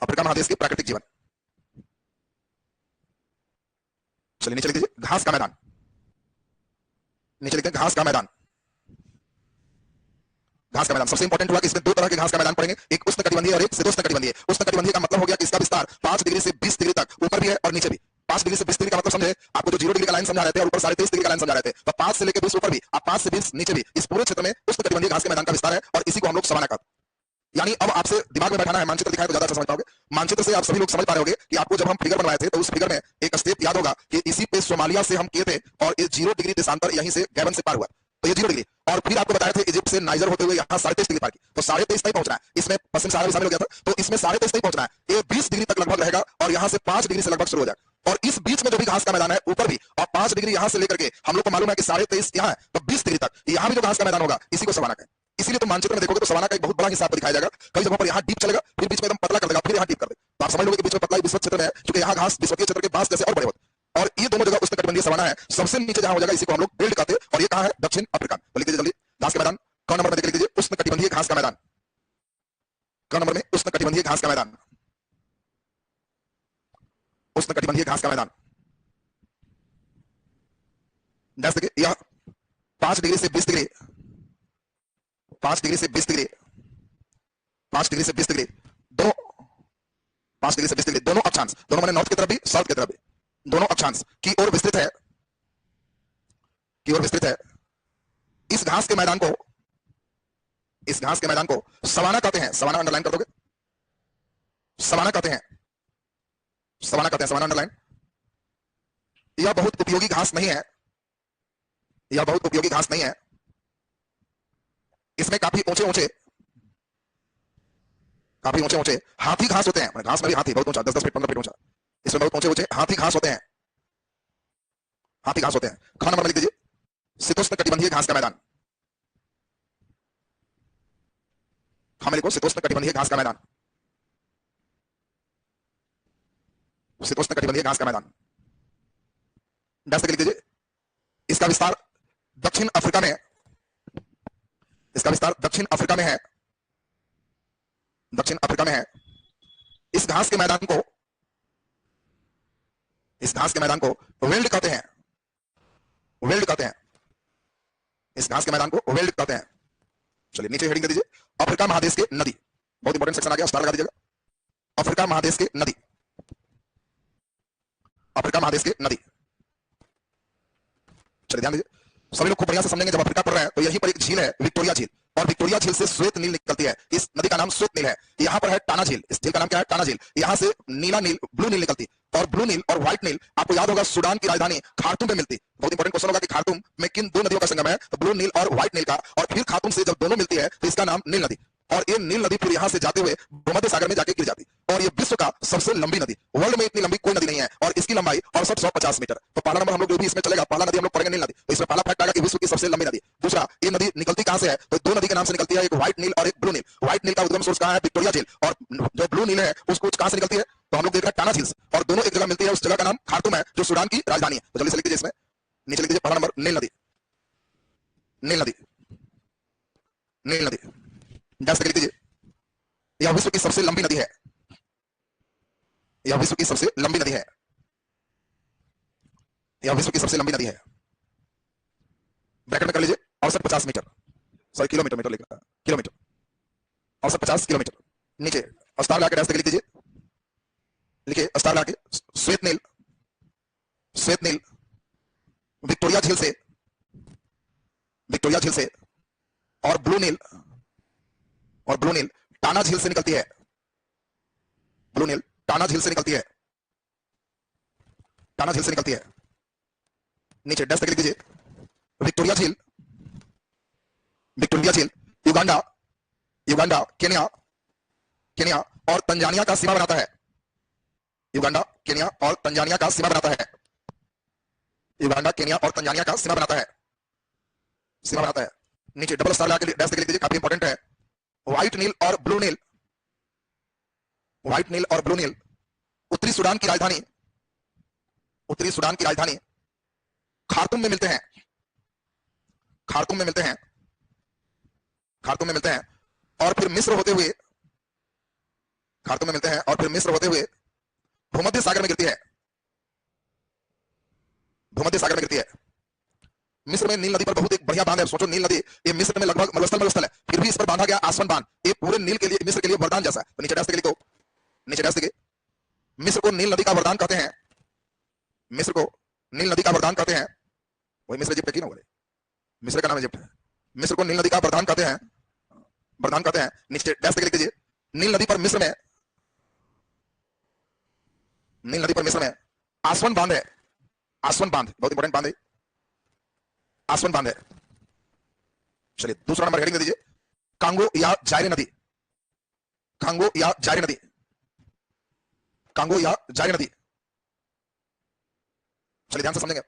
अफ्रीका महादेश के प्राकृतिक जीवन। चलिए नीचे लिख दीजिए घास का मैदान, नीचे लिखते हैं घास का मैदान, घास का मैदान। सबसे इंपॉर्टेंट हुआ कि इसमें 2 तरह के घास का मैदान पड़ेंगे, एक उष्णकटिबंधीय और एक शीतोष्णकटिबंधीय। उष्णकटिबंधीय का मतलब हो गया कि इसका विस्तार 5 डिग्री से 20 डिग्री तक ऊपर भी है और नीचे भी। 5 डिग्री से 20 डिग्री का मतलब समझे, आपको जो 0 डिग्री का लाइन समझा रहे थे और ऊपर 23.5 डिग्री का लाइन समझा रहे थे, तो 5 से लेकर 20 ऊपर भी, आप 5 से 20 नीचे भी, इस पूरे क्षेत्र में उष्णकटिबंधीय घास के मैदान का विस्तार है और इसी को हम लोग सवाना कहते हैं। यानी अब आपसे दिमाग में बैठाना है, मानचित्र दिखाए तो ज्यादा समझ पाओगे। मानचित्र से आप सभी लोग समझ पा रहे होंगे कि आपको जब हम फिगर बनवाए थे तो उस फिगर में एक स्टेप याद होगा कि इसी पे सोमालिया से हम किए थे और ये 0 डिग्री देशांतर यहीं से गैबन से पार हुआ, तो ये 0 डिग्री। और फिर आपको बताया था इजिप्ट से नाइजर होते हुए यहाँ 23.5 डिग्री पार की, तो 23.5 तक पहुंचना है। इसमें पश्चिम सहारा भी शामिल हो गया था, तो इसमें 23.5 तक पहुंचना है। ये 20 डिग्री तक लगभग रहेगा और यहाँ से 5 डिग्री से लगभग शुरू हो जाएगा। और इस बीच में जो भी घास का मैदान है ऊपर भी, और 5 डिग्री यहाँ से लेकर के हम लोग को मालूम है कि 23.5 यहाँ है, तो 20 डिग्री तक यहाँ भी जो घास का मैदान होगा इसी को सवाना कहें। इसीलिए तो मानचित्र में देखोगे तो सवाना का एक बहुत बड़ा हिस्सा दिखाया जाएगा। कई जगहों पर यहाँ डीप चलेगा, फिर बीच में एकदम पतला कर देगा, फिर यहाँ डीप कर दे, तो आप समझ लोगे कि बीच में पतला विश्व क्षेत्र में है, क्योंकि यहाँ घास विश्वकीय क्षेत्र के बांस जैसे और बड़े होते। और ये दोनों जगह उष्णकटिबंधीय सवाना है। सबसे नीचे जहां हो जाएगा इसी को हम लोग बेल्ट कहते हैं, और ये कहां है, दक्षिण अफ्रीका। तो लिख दीजिए जल्दी घास का मैदान, कौन नंबर में लिख दीजिए उष्णकटिबंधीय घास का मैदान, कौन नंबर में उष्णकटिबंधीय घास का मैदान, उष्णकटिबंधीय घास का मैदान। देखिए यह 5 डिग्री से 20 डिग्री, 5 डिग्री से 20 डिग्री, 5 डिग्री से 20 डिग्री, दोनों 5 डिग्री से 20 डिग्री दोनों अक्षांश, दोनों मैंने नॉर्थ की तरफ भी साउथ की तरफ भी, दोनों अक्षांश की ओर विस्तृत है, की ओर विस्तृत है। इस घास के मैदान को, इस घास के मैदान को सवाना कहते हैं। सवाना अंडरलाइन कर दोगे, सवाना कहते हैं, सवाना कहते हैं, सवाना अंडरलाइन। यह बहुत उपयोगी घास नहीं है, यह बहुत उपयोगी घास नहीं है। इसमें काफी ऊंचे ऊंचे, काफी ऊंचे ऊंचे हाथी घास होते हैं। घास में भी हाथी बहुत ऊंचा, 10-10 फीट 15 फीट ऊंचा, इसमें बहुत ऊंचे ऊंचे हाथी घास होते हैं, हाथी घास होते हैं। खाना नंबर लिख दीजिए शीतोष्णकटिबंधीय घास का मैदान, हमें लिखो शीतोष्णकटिबंधीय घास का मैदान, शीतोष्णकटिबंधीय घास का मैदान। डैश लिख दीजिए इसका विस्तार दक्षिण अफ्रीका में, इसका विस्तार दक्षिण अफ्रीका में है, दक्षिण अफ्रीका में है। इस घास के मैदान को वेल्ड कहते हैं। वेल्ड कहते हैं। इस घास के मैदान को वेल्ड कहते हैं। चलिए नीचे हेडिंग दे दीजिए, अफ्रीका महादेश के नदी। बहुत इंपॉर्टेंट सेक्शन आ गया, स्टार लगा दीजिएगा। अफ्रीका महादेश के नदी, अफ्रीका महादेश के नदी। चलिए ध्यान दीजिए, सभी लोग खूब बढ़िया से समझेंगे। जब अफ्रीका पढ़ रहे हैं तो यहीं पर एक झील है, विक्टोरिया झील, और विक्टोरिया झील से श्वेत नील निकलती है। इस नदी का नाम श्वेत नील है। यहाँ पर है टाना झील, इस झील का नाम क्या है? टाना झील। यहाँ से नीला नील, ब्लू नील निकलती, और ब्लू नील और व्हाइट नील आपको याद होगा सूडान की राजधानी खार्तूम में मिलती। बहुत इंपॉर्टेंट क्वेश्चन होगा कि खार्तूम में किन दो नदियों का संगम है? तो ब्लू नील और व्हाइट नील का। और फिर खार्तूम से जब दोनों मिलती है तो इसका नाम नील नदी। और ये नील नदी फिर यहाँ से जाते हुए भूमध्य सागर में जाके गिर जाती। और ये विश्व का सबसे लंबी नदी, वर्ल्ड में इतनी लंबी कोई नदी नहीं है, और इसकी लंबाई औसत 150 मीटर। तो पहला नंबर हम लोग जो भी इसमें चलेगा, पहला नदी हम लोग पढ़ेंगे नील नदी। तो इसमें पहला फैक्ट आएगा कि विश्व की सबसे लंबी नदी। दूसरा, ये नदी निकलती कहां से है? तो दो नदी के नाम से निकलती है, एक व्हाइट नील और एक ब्लू नील। व्हाइट नील का उद्गम सोर्स कहां है? विक्टोरिया झील। और जो ब्लू नील है उसको कहां से निकलती है? तो हम लोग देख रहे हैं टाना झील से, और दोनों एक जगह मिलती है। उस जगह का नाम खार्तूम है, जो सूडान की राजधानी है। तो जल्दी से लिख दीजिए, इसमें नीचे लिख दीजिए पहला नंबर नील नदी। नील नदी, नील नदी डैश लिख दीजिए। यह विश्व की सबसे लंबी नदी है। यह विश्व की सबसे लंबी नदी है। यह विश्व की सबसे लंबी नदी है। ब्रैकेट में कर लीजिए, औसत 50 मीटर, सॉरी किलोमीटर, मीटर लिखा है, किलोमीटर, औसत 50 किलोमीटर। नीचे स्टार लगा के डैश लिख दीजिए, लिखिए स्टार लगा के, श्वेत नील, श्वेत नील विक्टोरिया झील से, विक्टोरिया झील से, और ब्लू नील, और ब्लू नील टाना झील से निकलती है। ब्लू नील टाना झील से निकलती है, टाना झील से निकलती है। नीचे डैश लिख दीजिए, विक्टोरिया झील, विक्टोरिया झील युगांडा, युगांडा, केन्या, केन्या और तंजानिया का सीमा बनाता है। युगांडा, केन्या और तंजानिया का सीमा बनाता है। युगांडा, केन्या और तंजानिया का सीमा बनाता है, सीमा बनाता है। नीचे डबल स्टार लगा के डैश लिख दीजिए, काफी इंपॉर्टेंट है। व्हाइट नील और ब्लू नील, व्हाइट नील और ब्लू नील उत्तरी सूडान की राजधानी, उत्तरी सूडान की राजधानी खार्तूम में मिलते हैं। खार्तूम में मिलते हैं, खार्तूम में मिलते हैं, और फिर मिस्र होते हुए, खार्तूम में मिलते हैं और फिर मिस्र होते हुए भूमध्य सागर में गिरती है। भूमध्य सागर में गिरती है। मिस्र में नील नदी पर बहुत एक बढ़िया बांध है। सोचो, नील नदी ये मिस्र में लगभग मरुस्थल है, फिर भी इस पर बांधा गया आसवन बांध। ये पूरे नील के लिए, मिस्र के लिए वरदान जैसा है। तो नीचे डैश लिख दो, नीचे डैश लिखिए, मिस्र को नील नदी का वरदान कहते हैं। मिस्र को नील नदी का वरदान कहते हैं। वही मिस्र इजिप्ट की ना, बोले मिस्र का नाम इजिप्ट है। मिस्र को नील नदी का वरदान कहते हैं, वरदान कहते हैं। नीचे डैश लिख दीजिए, नील नदी पर मिस्र में, नील नदी पर मिस्र में आसवन बांध है। आसवन बांध बहुत इंपॉर्टेंट बांध है, आसवन बांध है। चलिए दूसरा नंबर हेडिंग दे दीजिए, कांगो या जायरे नदी। कांगो या जायरे नदी, कांगो या जायरे नदी। चलिए ध्यान से समझेंगे।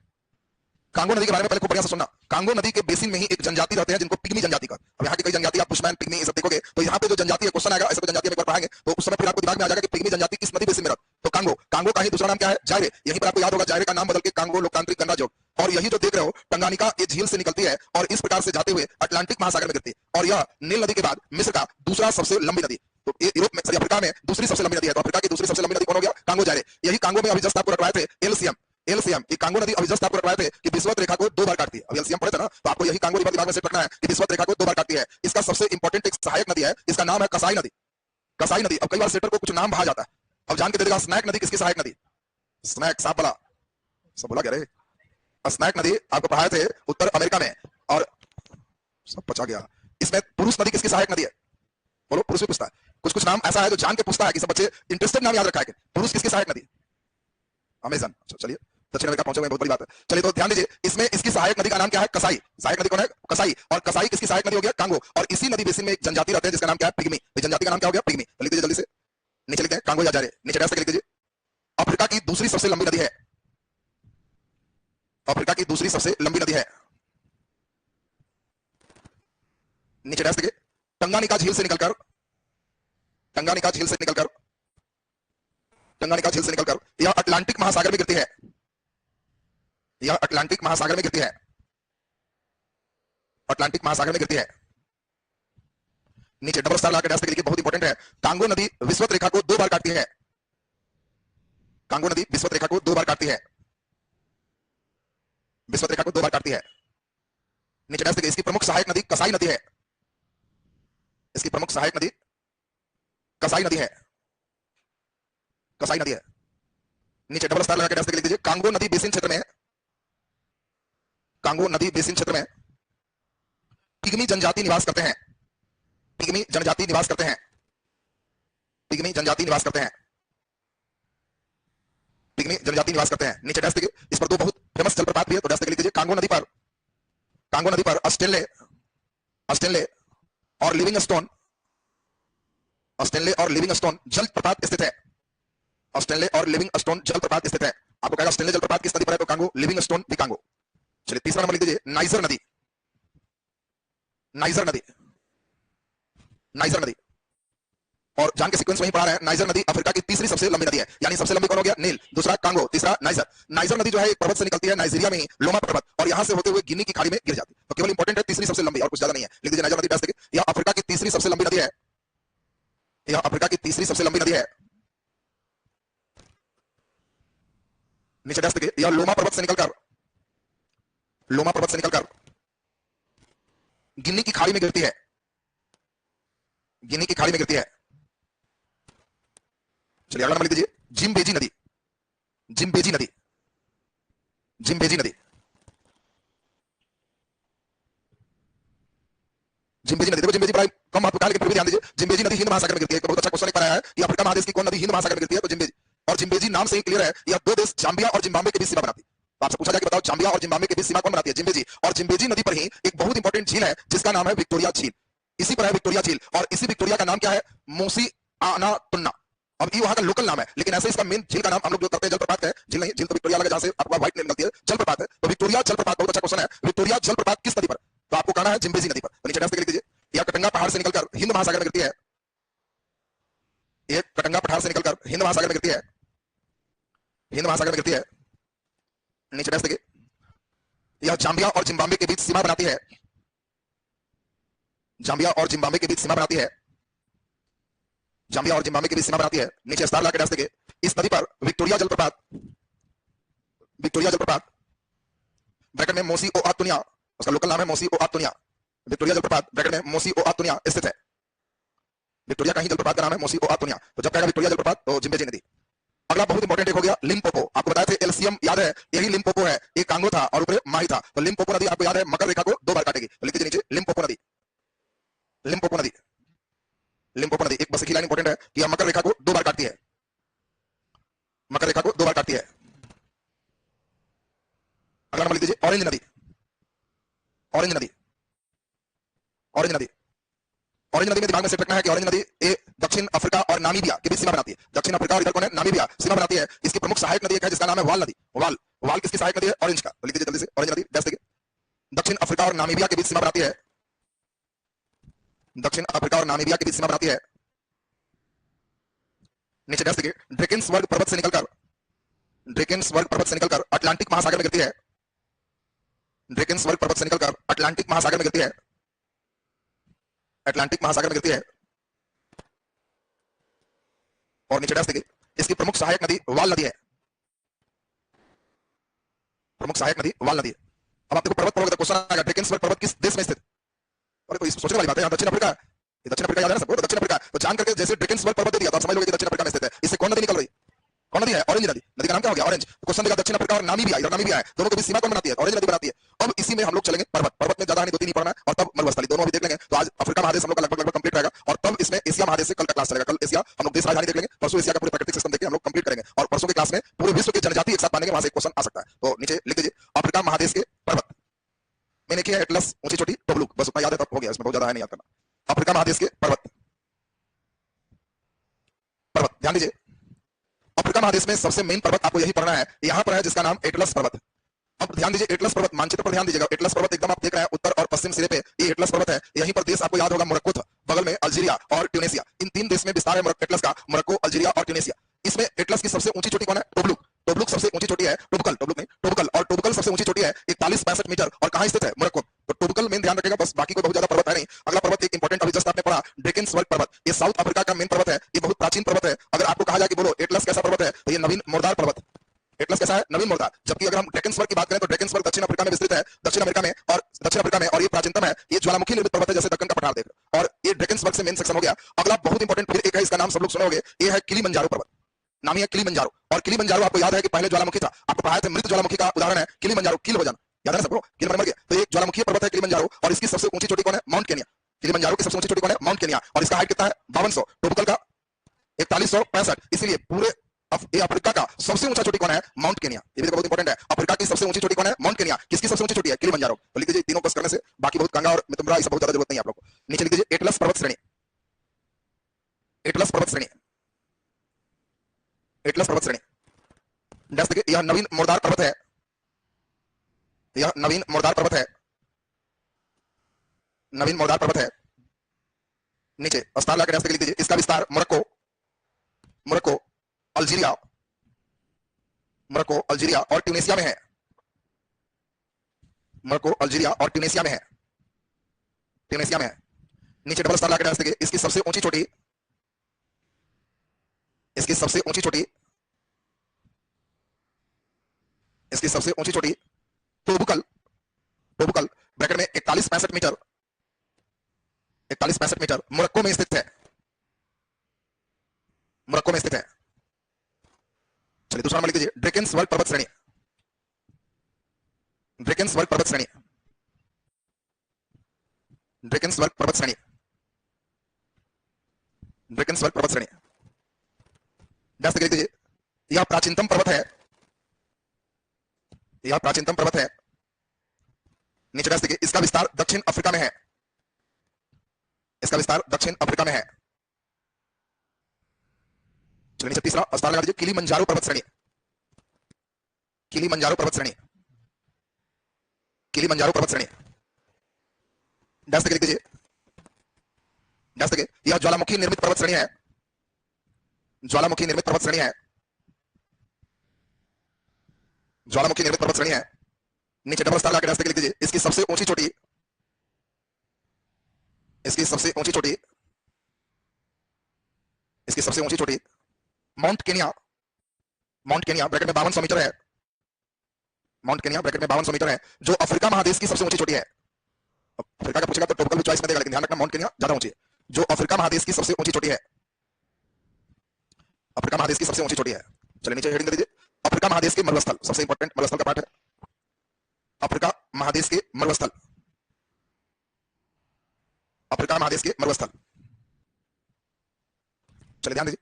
कांगो नदी के बारे में पहले खूब बढ़िया से सुनना। कांगो नदी के बेसिन में ही एक जनजाति रहते हैं जिनको पिग्मी जनजाति का। अब यहाँ की कई जनजाति आप पुशमैन, पिग्मी ये सब देखोगे, तो यहाँ पे जो जनजाति है, क्वेश्चन आएगा, ऐसे तो जनजाति में एक बार पढ़ाएंगे, तो उस समय फिर आपको दिमाग में आ जाएगा कि पिग्मी जनजाति किस नदी बेसिन में रहती। तो कांगो, कांगो का ही दूसरा नाम क्या है? जायरे। यहीं पर आपको याद होगा, जायरे का नाम बदल के कांगो लोकतांत्रिक गणराज्य। और यही जो देख रहे हो टंगानिका, ये झील से निकलती है और इस प्रकार से जाते हुए अटलांटिक महासागर में गिरती है। और यह नील नदी के बाद मिस्र का दूसरा सबसे लंबी नदी, तो ये यूरोप में, सॉरी अफ्रीका में दूसरी सबसे लंबी नदी है। तो अफ्रीका की दूसरी सबसे लंबी नदी कौन हो गया? कांगो जायरे। यही कांगो में अभी जस्ट आपको रखवाए थे एलसीएम, एलसीएम ये कांगो नदी अभी जस्ट आपको रखवाए थे कि विषुवत रेखा को 2 बार काटती है। अभी एलसीएम पढ़े थे ना, तो आपको यही कांगो रिवर दिमाग में सेट रखना है कि विषुवत रेखा को 2 बार काटती है। इसका सबसे इंपॉर्टेंट एक सहायक नदी है, इसका नाम है कसाई नदी। कसाई नदी। अब कई बार सेटर को कुछ नाम भा जाता है, अब जान के दे देगा। स्नैक नदी किसकी सहायक नदी? स्नैक, सांप वाला सब बोला क्या रे? स्नैक नदी आपको पढ़ाए थे उत्तर अमेरिका में, और सब पचा गया। इसमें पुरुष नदी किसकी सहायक नदी है? बोलो, पुरुष भी पूछता है। कुछ कुछ नाम ऐसा है जो जान के पूछता है कि सब बच्चे इंटरेस्टेड नाम याद रखा है कि पुरुष किसकी सहायक नदी? अमेजन। चलिए दक्षिण अमेरिका पहुंचे हुए, बहुत बड़ी बात है। चलिए तो ध्यान दीजिए, इसमें इसकी सहायक नदी का नाम क्या है? कसाई। सहायक नदी कौन है? कसाई। और कसाई किसकी सहायक नदी हो गया? कांगो। और इसी नदी बेसिन में एक जनजाति रहते हैं जिसका नाम क्या है? पिग्मी। जनजाति का नाम क्या हो गया? पिग्मी। लिख दीजिए जल्दी से, नीचे लिखते हैं कांगो या जायरे। नीचे डैश लिख दीजिए, अफ्रीका की दूसरी सबसे लंबी नदी है। अफ्रीका की दूसरी सबसे लंबी नदी है। नीचे डैश लिखिए, टंगानिका झील से निकलकर, टंगानिका झील से निकलकर, टंगानिका झील से निकलकर यह अटलांटिक महासागर में गिरती है। यह अटलांटिक महासागर में गिरती है। अटलांटिक महासागर में गिरती है। नीचे डबल स्टार लगा के डैश करके लिखिए, बहुत इंपॉर्टेंट है। कांगो नदी विषुवत रेखा को 2 बार काटती है। कांगो नदी विषुवत रेखा को 2 बार काटती है। विषुवत रेखा को 2 बार काटती है। नीचे डैश करके इसकी प्रमुख सहायक नदी कसाई नदी है। इसकी प्रमुख सहायक नदी कसाई नदी है। कसाई नदी है। नीचे डबल स्टार लगा के डैश करके लिख दीजिए, कांगो नदी बेसिन क्षेत्र में, कांगो नदी बेसिन क्षेत्र में पिग्मी जनजाति निवास करते हैं। पिग्मी जनजाति निवास करते हैं। पिग्मी जनजाति निवास करते हैं। पिग्मी जनजाति निवास करते हैं। नीचे डैश देखिए, इस पर 2 बहुत फेमस जलप्रपात भी है, तो डैश लिख दीजिए, कांगो नदी पर, कांगो नदी पर स्टेनले, स्टेनले और लिविंगस्टोन, स्टेनले और लिविंगस्टोन जलप्रपात स्थित है। स्टेनले और लिविंगस्टोन जलप्रपात स्थित है। आपको कहेगा स्टेनले जलप्रपात किस नदी पर है, तो कांगो, लिविंगस्टोन भी कांगो। चलिए तीसरा नंबर लिख दीजिए, नाइजर नदी, नाइजर नदी, नाइजर नदी। और जान के सीक्वेंस वहीं पढ़ा रहे हैं, नाइजर नदी अफ्रीका की तीसरी सबसे लंबी नदी है। यानी सबसे लंबी कौन हो गया, नील, दूसरा कांगो, तीसरा नाइजर। नाइजर नदी जो है एक पर्वत से निकलती है नाइजीरिया में ही, लोमा पर्वत, और यहां से होते हुए गिनी की खाड़ी में गिर जाती है। तो केवल इंपॉर्टेंट है तीसरी सबसे लंबी, और कुछ ज्यादा नहीं है। लिख दीजिए नाइजर नदी, डैश देखिए, यह अफ्रीका की तीसरी सबसे लंबी नदी है। यह अफ्रीका की तीसरी सबसे लंबी नदी है। नीचे डैश देखिए, यह लोमा पर्वत से निकलकर, लोमा पर्वत से निकलकर गिनी की खाड़ी में गिरती है। गिनी की खाड़ी में गिरती है। चलिए अगला नंबर लिख दीजिए, जिम्बेजी नदी, जिम्बेजी नदी, जिम्बेजी नदी, जिम्बेजी नदी। देखो जिम्बेजी बड़ा कम महत्व का, लेकिन फिर भी ध्यान दीजिए, जिम्बेजी नदी हिंद महासागर में गिरती है। बहुत अच्छा क्वेश्चन बनाया है कि अफ्रीका महादेश की कौन नदी हिंद महासागर में गिरती है, तो जिम्बेजी। और जिम्बेजी नाम से ही क्लियर है, यह 2 देश जाम्बिया और जिम्बाब्वे के बीच सीमा बनाती है। तो आपसे पूछा जाए कि बताओ जाम्बिया और जिम्बाब्वे के बीच सीमा कौन बनाती है, जिम्बेजी। और जिम्बेजी नदी पर ही एक बहुत इंपॉर्टेंट झील है जिसका नाम है विक्टोरिया झील। इसी पर है विक्टोरिया झील, और इसी विक्टोरिया का नाम क्या है, मोसी आना तुन्ना। अब ये वहां का लोकल नाम है, लेकिन ऐसे इसका मेन झील का नाम हम लोग जो करते हैं जलप्रपात है, झील नहीं, झील तो विक्टोरिया लगा जहां से आपको व्हाइट नेम निकलती है, जलप्रपात है। तो विक्टोरिया जलप्रपात, बहुत अच्छा क्वेश्चन है, विक्टोरिया जलप्रपात किस नदी पर, तो आपको कहना है जिम्बेजी नदी पर। तो नीचे लिख लीजिए, यह कटंगा पहाड़ से निकलकर हिंद महासागर में गिरती है। एक कटंगा पहाड़ से निकलकर हिंद महासागर में गिरती है। हिंद महासागर में गिरती है। नीचे डैश देखिए, यह जाम्बिया और जिम्बाब्वे के बीच सीमा बनाती है। जाम्बिया और जिम्बाब्वे के बीच सीमा बनाती है। जाम्बिया और जिम्बाब्वे के बीच सीमा बनाती है। नीचे स्टार लगा के डैश देखिए, इस नदी पर विक्टोरिया जलप्रपात, विक्टोरिया जलप्रपात ब्रैकेट में मोसी ओ आतुनिया, उसका लोकल नाम है मोसी ओ आतुनिया। विक्टोरिया जलप्रपात ब्रैकेट में मोसी ओ आतुनिया स्थित है। विक्टोरिया का ही जलप्रपात का नाम है मोसी ओ आतुनिया। तो जब कहेगा विक्टोरिया जलप्रपात तो जिम्बेजी नदी। अगला बहुत इंपॉर्टेंट एक हो गया लिम्पोपो। आपको बताया थे एलसीएम याद है, यही लिम्पोपो है। एक कांगो था और ऊपर माही था। तो लिम्पोपो नदी आपको याद है मकर रेखा को 2 बार काटेगी। तो लिख दीजिए नीचे लिम्पोपो नदी, लिम्पोपो नदी, लिम्पोपो नदी। एक बस की लाइन इंपॉर्टेंट है कि यह मकर रेखा को 2 बार काटती है। मकर रेखा को 2 बार काटती है। अगला नंबर लिख दीजिए ऑरेंज नदी, ऑरेंज नदी, ऑरेंज नदी। ऑरेंज नदी में दिमाग में सेट रखना है कि ऑरेंज नदी ए दक्षिण अफ्रीका और नामीबिया के बीच सीमा बनाती है। दक्षिण अफ्रीका और इधर कौन है, नामीबिया, सीमा बनाती है। इसकी प्रमुख सहायक नदी एक है जिसका नाम है वाल नदी। वाल, वाल किसकी सहायक नदी है, ऑरेंज का। तो लिख दीजिए जल्दी से ऑरेंज नदी, डैश देखिए, दक्षिण अफ्रीका और नामीबिया के बीच सीमा बनाती है। दक्षिण अफ्रीका और नामीबिया के बीच सीमा बनाती है। नीचे डैश देखिए, ड्रेकेन्सबर्ग पर्वत से निकलकर, ड्रेकेन्सबर्ग पर्वत से निकलकर अटलांटिक महासागर में गिरती है। ड्रेकेन्सबर्ग पर्वत से निकलकर अटलांटिक महासागर में गिरती है। अटलांटिक महासागर में गिरती है। और नीचे डैश देखिए, इसकी प्रमुख सहायक नदी वाल नदी है। प्रमुख सहायक नदी वाल नदी है। अब आप देखो पर्वत पढ़ोगे तो क्वेश्चन आएगा ड्रेकेन्सबर्ग पर्वत किस देश में स्थित। और कोई सोचने वाली बात है, यहाँ दक्षिण अफ्रीका, ये दक्षिण अफ्रीका याद है ना सबको, तो दक्षिण अफ्रीका। तो जान करके जैसे ड्रेकेन्सबर्ग पर्वत दे दिया तो आप समझ लोगे कि दक्षिण अफ्रीका में स्थित है। इससे कौन नदी निकल रही, कौन नदी है, ऑरेंज नदी। नदी का नाम क्या हो गया, ऑरेंज। तो क्वेश्चन देगा दक्षिण अफ्रीका और नामीबिया, इधर नामीबिया है, दोनों के बीच सीमा कौन बनाती है, ऑरेंज नदी बनाती है। अब इसी में हम लोग चलेंगे पर्वत, पर्वत में ज्यादा नहीं 2-3 ही पढ़ना है, और तब मरुस्थली, दोनों अभी देख लेंगे। तो आज अफ्रीका महादेश हम लोग का लगभग कंप्लीट रहेगा, और तब इसमें एशिया महादेश से कल का क्लास चलेगा। कल एशिया हम लोग देश राजधानी देख लेंगे, परसों एशिया का पूरे प्राकृतिक सिस्टम देख के हम लोग कंप्लीट करेंगे, और परसों के क्लास में पूरे विश्व की जनजाति एक साथ पाएंगे, वहां से एक क्वेश्चन आ सकता है। तो नीचे लिख दीजिए अफ्रीका महादेश के पर्वत। मैंने किया एटलस, ऊंची चोटी, टोब्लुक, बस उतना याद है तब हो गया, इसमें बहुत ज्यादा है नहीं याद करना। अफ्रीका महादेश के पर्वत, पर्वत ध्यान दीजिए। अफ्रीका महादेश में सबसे मेन पर्वत आपको यही पढ़ना है, यहां पर है जिसका नाम एटलस पर्वत। अब ध्यान दीजिए एटलस पर्वत मानचित्र पर ध्यान दीजिएगा। एटलस पर्वत एकदम आप देख रहे हैं उत्तर और पश्चिम सिरे पे, ये एटलस पर्वत है। यहीं पर देश आपको याद होगा मोरक्को था, बगल में अल्जीरिया और ट्यूनेशिया, इन 3 देश में विस्तार है एटलस का, मोरक्को, अल्जीरिया और ट्यूनेशिया। इसमें एटलस की सबसे ऊंची चोटी कौन है, टोब्लुक। टोब्लुक सबसे ऊंची चोटी है, टोब्रुकल, टोब्लुक नहीं, टोब्रुकल। और टोब्रुकल सबसे ऊंची चोटी है 41-62 मीटर, और कहां स्थित है, मोरक्को। तो टोबुकल मेन ध्यान रखेगा, बस बाकी कोई बहुत ज्यादा पर्वत है नहीं। अगला पर्वत एक इंपॉर्टेंट, अभी जस्ट आपने पढ़ा, ड्रेकेन्सबर्ग पर्वत, ये साउथ अफ्रीका का मेन पर्वत है, ये बहुत प्राचीन पर्वत है। अगर आपको कहा जाए कि बोलो एटलस कैसा पर्वत है, तो ये नवीन मोरदार पर्वत, एटलस कैसा है, नवीन मोरदार। जबकि अगर हम ड्रेकेन्सबर्ग की बात करें तो ड्रेकेन्सबर्ग दक्षिण अफ्रीका में विस्तृत है, दक्षिण अफ्रीका में, और ये प्राचीनतम है, ये ज्वालामुखी निर्मित पर्वत है, जैसे दक्कन का पठार देख, और ये ड्रेकेन्सबर्ग से मेन सेक्शन हो गया। अगला बहुत इंपॉर्टेंट फिर एक है, इसका नाम सब लोग सुने होंगे, ये है किलिमंजारो पर्वत, नाम है किलिमंजारो। और किलिमंजारो आपको याद है कि पहले ज्वालामुखी था, आपको पढ़ाया था, मृत ज्वालामुखी का उदाहरण है किलिमंजारो, किल हो जाना, याद है ना सबको, किल मर गया। तो एक ज्वालामुखी पर्वत है किलिमंजारो, और इसकी सबसे ऊंची चोटी कौन है, माउंट केनिया। किलिमंजारो की सबसे ऊंची चोटी कौन है, माउंट केनिया, और इसका हाइट कितना है, 5200, टोबुकल का 4165, इसीलिए पूरे अफ्रीका का सबसे ऊंचा चोटी कौन है, माउंट केनिया। ये भी बहुत इंपॉर्टेंट है, अफ्रीका की सबसे ऊंची चोटी कौन है, माउंट केनिया। किसकी सबसे ऊंची चोटी है, किलिमंजारो। तो लिख दीजिए, तीनों बस करने से बाकी बहुत कंगा और मितुम्बरा, इस बहुत ज्यादा जरूरत नहीं है आप लोग को। नीचे लिख दीजिए एटलस पर्वत श्रेणी, एटलस पर्वत श्रेणी, एटलस पर्वत श्रेणी। जैसे कि यह नवीन मोरदार पर्वत है, यह नवीन मोरदार पर्वत है, नवीन मोरदार पर्वत है। नीचे विस्तार लाकर लिख दीजिए, इसका विस्तार Morocco, Morocco, Algeria, Morocco, Algeria और ट्यूनीसिया में है, मोरक्को, अल्जीरिया और ट्यूनीसिया में है, ट्यूनीसिया में है। नीचे डबल स्टार लाकर डाल सके, इसकी सबसे ऊंची चोटी, इसकी सबसे ऊंची चोटी, इसकी सबसे ऊंची चोटी टोबुकल, टोबुकल ब्रैकेट में 4165 मीटर, 4165 मीटर मोरक्को में स्थित है, मोरक्को में स्थित है। चलिए दूसरा नंबर लिख दीजिए, ड्रेकेन्सबर्ग पर्वत श्रेणी, ड्रेकेन्सबर्ग पर्वत श्रेणी, ड्रेकेन्सबर्ग पर्वत श्रेणी, ड्रेकेन्सबर्ग पर्वत श्रेणी। जैसे लिख दीजिए, यह प्राचीनतम पर्वत है, यह प्राचीनतम पर्वत है। नीचे जैसे देखिए, इसका विस्तार दक्षिण अफ्रीका में है, इसका विस्तार दक्षिण अफ्रीका में है। चलिए नीचे तीसरा विस्तार लगा दीजिए, किलिमंजारो पर्वत श्रेणी, किलिमंजारो पर्वत श्रेणी, किलिमंजारो पर्वत श्रेणी। जैसे लिख दीजिए, जैसे कि यह ज्वालामुखी निर्मित पर्वत श्रेणी है, ज्वालामुखी निर्मित पर्वत श्रेणी है, ज्वालामुखी निर्मित पर्वत श्रेणी है। नीचे डबल स्टार लाकर लिख दीजिए, इसकी सबसे ऊंची चोटी, इसकी सबसे ऊंची चोटी, इसकी सबसे ऊंची चोटी mount Kenya, mount Kenya bracket में 5200 मीटर है, माउंट केनिया ब्रैकेट में 5200 मीटर है, जो अफ्रीका महादेश की सबसे ऊंची चोटी है। अफ्रीका का पूछेगा तो टोबुकल भी चॉइस में देगा, लेकिन ध्यान रखना माउंट केनिया ज्यादा ऊंची है, जो अफ्रीका महादेश की सबसे ऊंची चोटी है, अफ्रीका महादेश की सबसे ऊंची चोटी है। चलिए नीचे हेडिंग दे दीजिए, अफ्रीका महादेश के मरुस्थल, सबसे इंपॉर्टेंट मरुस्थल का पार्ट है, अफ्रीका महादेश के मरुस्थल, अफ्रीका महादेश के मरुस्थल। चलिए ध्यान दीजिए,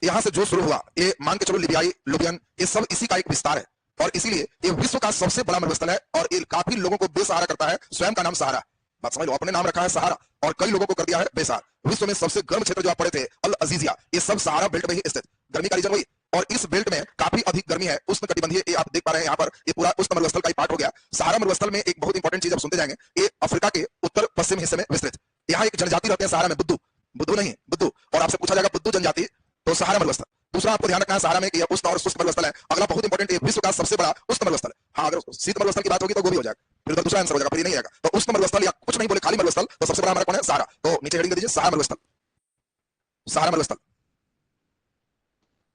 यहां से जो शुरू हुआ, ये मान के चलो लिबियाई, लुबियन, ये सब इसी का एक विस्तार है, और इसीलिए ये विश्व का सबसे बड़ा मरुस्थल है, और ये काफी लोगों को बेसहारा करता है। स्वयं का नाम सहारा, बात समझ लो, अपने नाम रखा है सहारा, और कई लोगों को कर दिया है बेसहारा। विश्व में सबसे गर्म क्षेत्र जो आप पढ़े थे अल अजीजिया, ये सब सहारा बेल्ट में ही स्थित, गर्मी का रीजन वही, और इस बेल्ट में काफी अधिक गर्मी है, उष्ण कटिबंधीय, ये आप देख पा रहे हैं यहाँ पर, ये पूरा उष्ण मरुस्थल का ही पार्ट हो गया। सहारा मरुस्थल में एक बहुत इंपॉर्टेंट चीज आप सुनते जाएंगे, ये अफ्रीका के उत्तर पश्चिम हिस्से में विस्तृत। यहाँ एक जनजाति रहते हैं सहारा में, बुद्धू, बुद्धू नहीं बुद्धू, और आपसे पूछा जाएगा बुद्धू जनजाति, तो सहारा मरुस्थल। दूसरा आपको ध्यान रखना है सहारा में कि यह उष्ण और शुष्क मरुस्थल है। अगला बहुत इंपॉर्टेंट है, विश्व का सबसे बड़ा उष्ण मरुस्थल है। हाँ, अगर शीत मरुस्थल की बात होगी तो वो भी हो जाएगा, फिर दूसरा आंसर हो जाएगा, फिर ये नहीं रहेगा। तो उष्ण मरुस्थल या कुछ नहीं बोले खाली मरुस्थल, तो सबसे बड़ा हमारा कौन है, सहारा। तो नीचे हेडिंग दे दीजिए, सहारा मरुस्थल, सहारा मरुस्थल,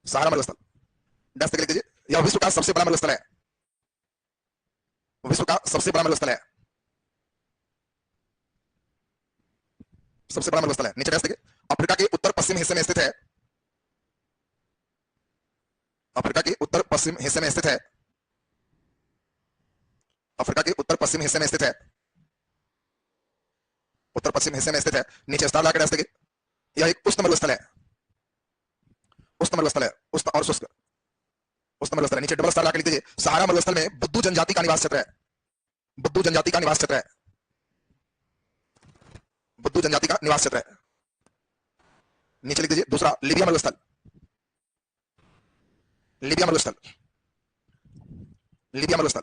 सहारा मरुस्थल। डैश लिख दीजिए, यह विश्व का सबसे बड़ा मरुस्थल है, विश्व का सबसे बड़ा मरुस्थल है, सबसे बड़ा मरुस्थल है। नीचे डैश देखिए, अफ्रीका के उत्तर पश्चिम हिस्से में स्थित है, अफ्रीका के उत्तर पश्चिम हिस्से में स्थित है, अफ्रीका के उत्तर पश्चिम हिस्से में स्थित है, उत्तर पश्चिम हिस्से में स्थित है। नीचे स्टार लाकर देखिए, यह एक उष्ण मरुस्थल है, उष्ण मरुस्थल है, उष्ण और शुष्क, उष्ण मरुस्थल है। नीचे डबल स्टार लाकर लिख दीजिए, सहारा मरुस्थल में बुद्धू जनजाति का निवास क्षेत्र है, बुद्धू जनजाति का निवास क्षेत्र है, बुद्धू जनजाति का निवास क्षेत्र है। नीचे लिख दीजिए दूसरा, लीबिया मरुस्थल, लीबिया मरुस्थल, लीबिया मरुस्थल।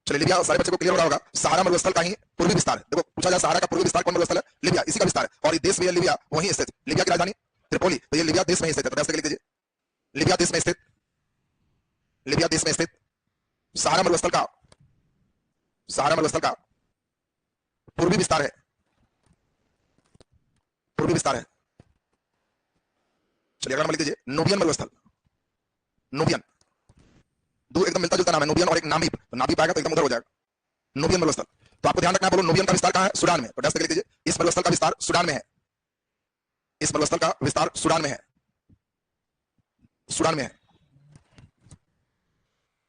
चलिए लिबिया सारे बच्चे को क्लियर हो रहा होगा, सहारा मरुस्थल का ही पूर्वी विस्तार। देखो पूछा जाए सहारा का पूर्वी विस्तार कौन मरुस्थल है, लिबिया, इसी का विस्तार है, और ये देश में है लिबिया, वहीं स्थित, लिबिया की राजधानी त्रिपोली, तो ये लिबिया देश में स्थित है। तो लिख दीजिए, लिबिया देश में स्थित, लिबिया देश में स्थित सहारा मरुस्थल का, सहारा मरुस्थल का पूर्वी विस्तार है, पूर्वी विस्तार है। चलिए अगला नंबर लिख दीजिए, नूबियन मरुस्थल। नूबियन, दो एकदम मिलता जुलता नाम है, नूबियन और एक नामीब। तो नामीब आएगा तो एकदम उधर हो जाएगा, नूबियन मरुस्थल। तो आपको ध्यान रखना है, बोलो नूबियन का विस्तार कहां है? सूडान में। तो डैश लिख दीजिए, इस मरुस्थल का विस्तार सूडान में है, इस मरुस्थल का विस्तार सूडान में है, सूडान में है।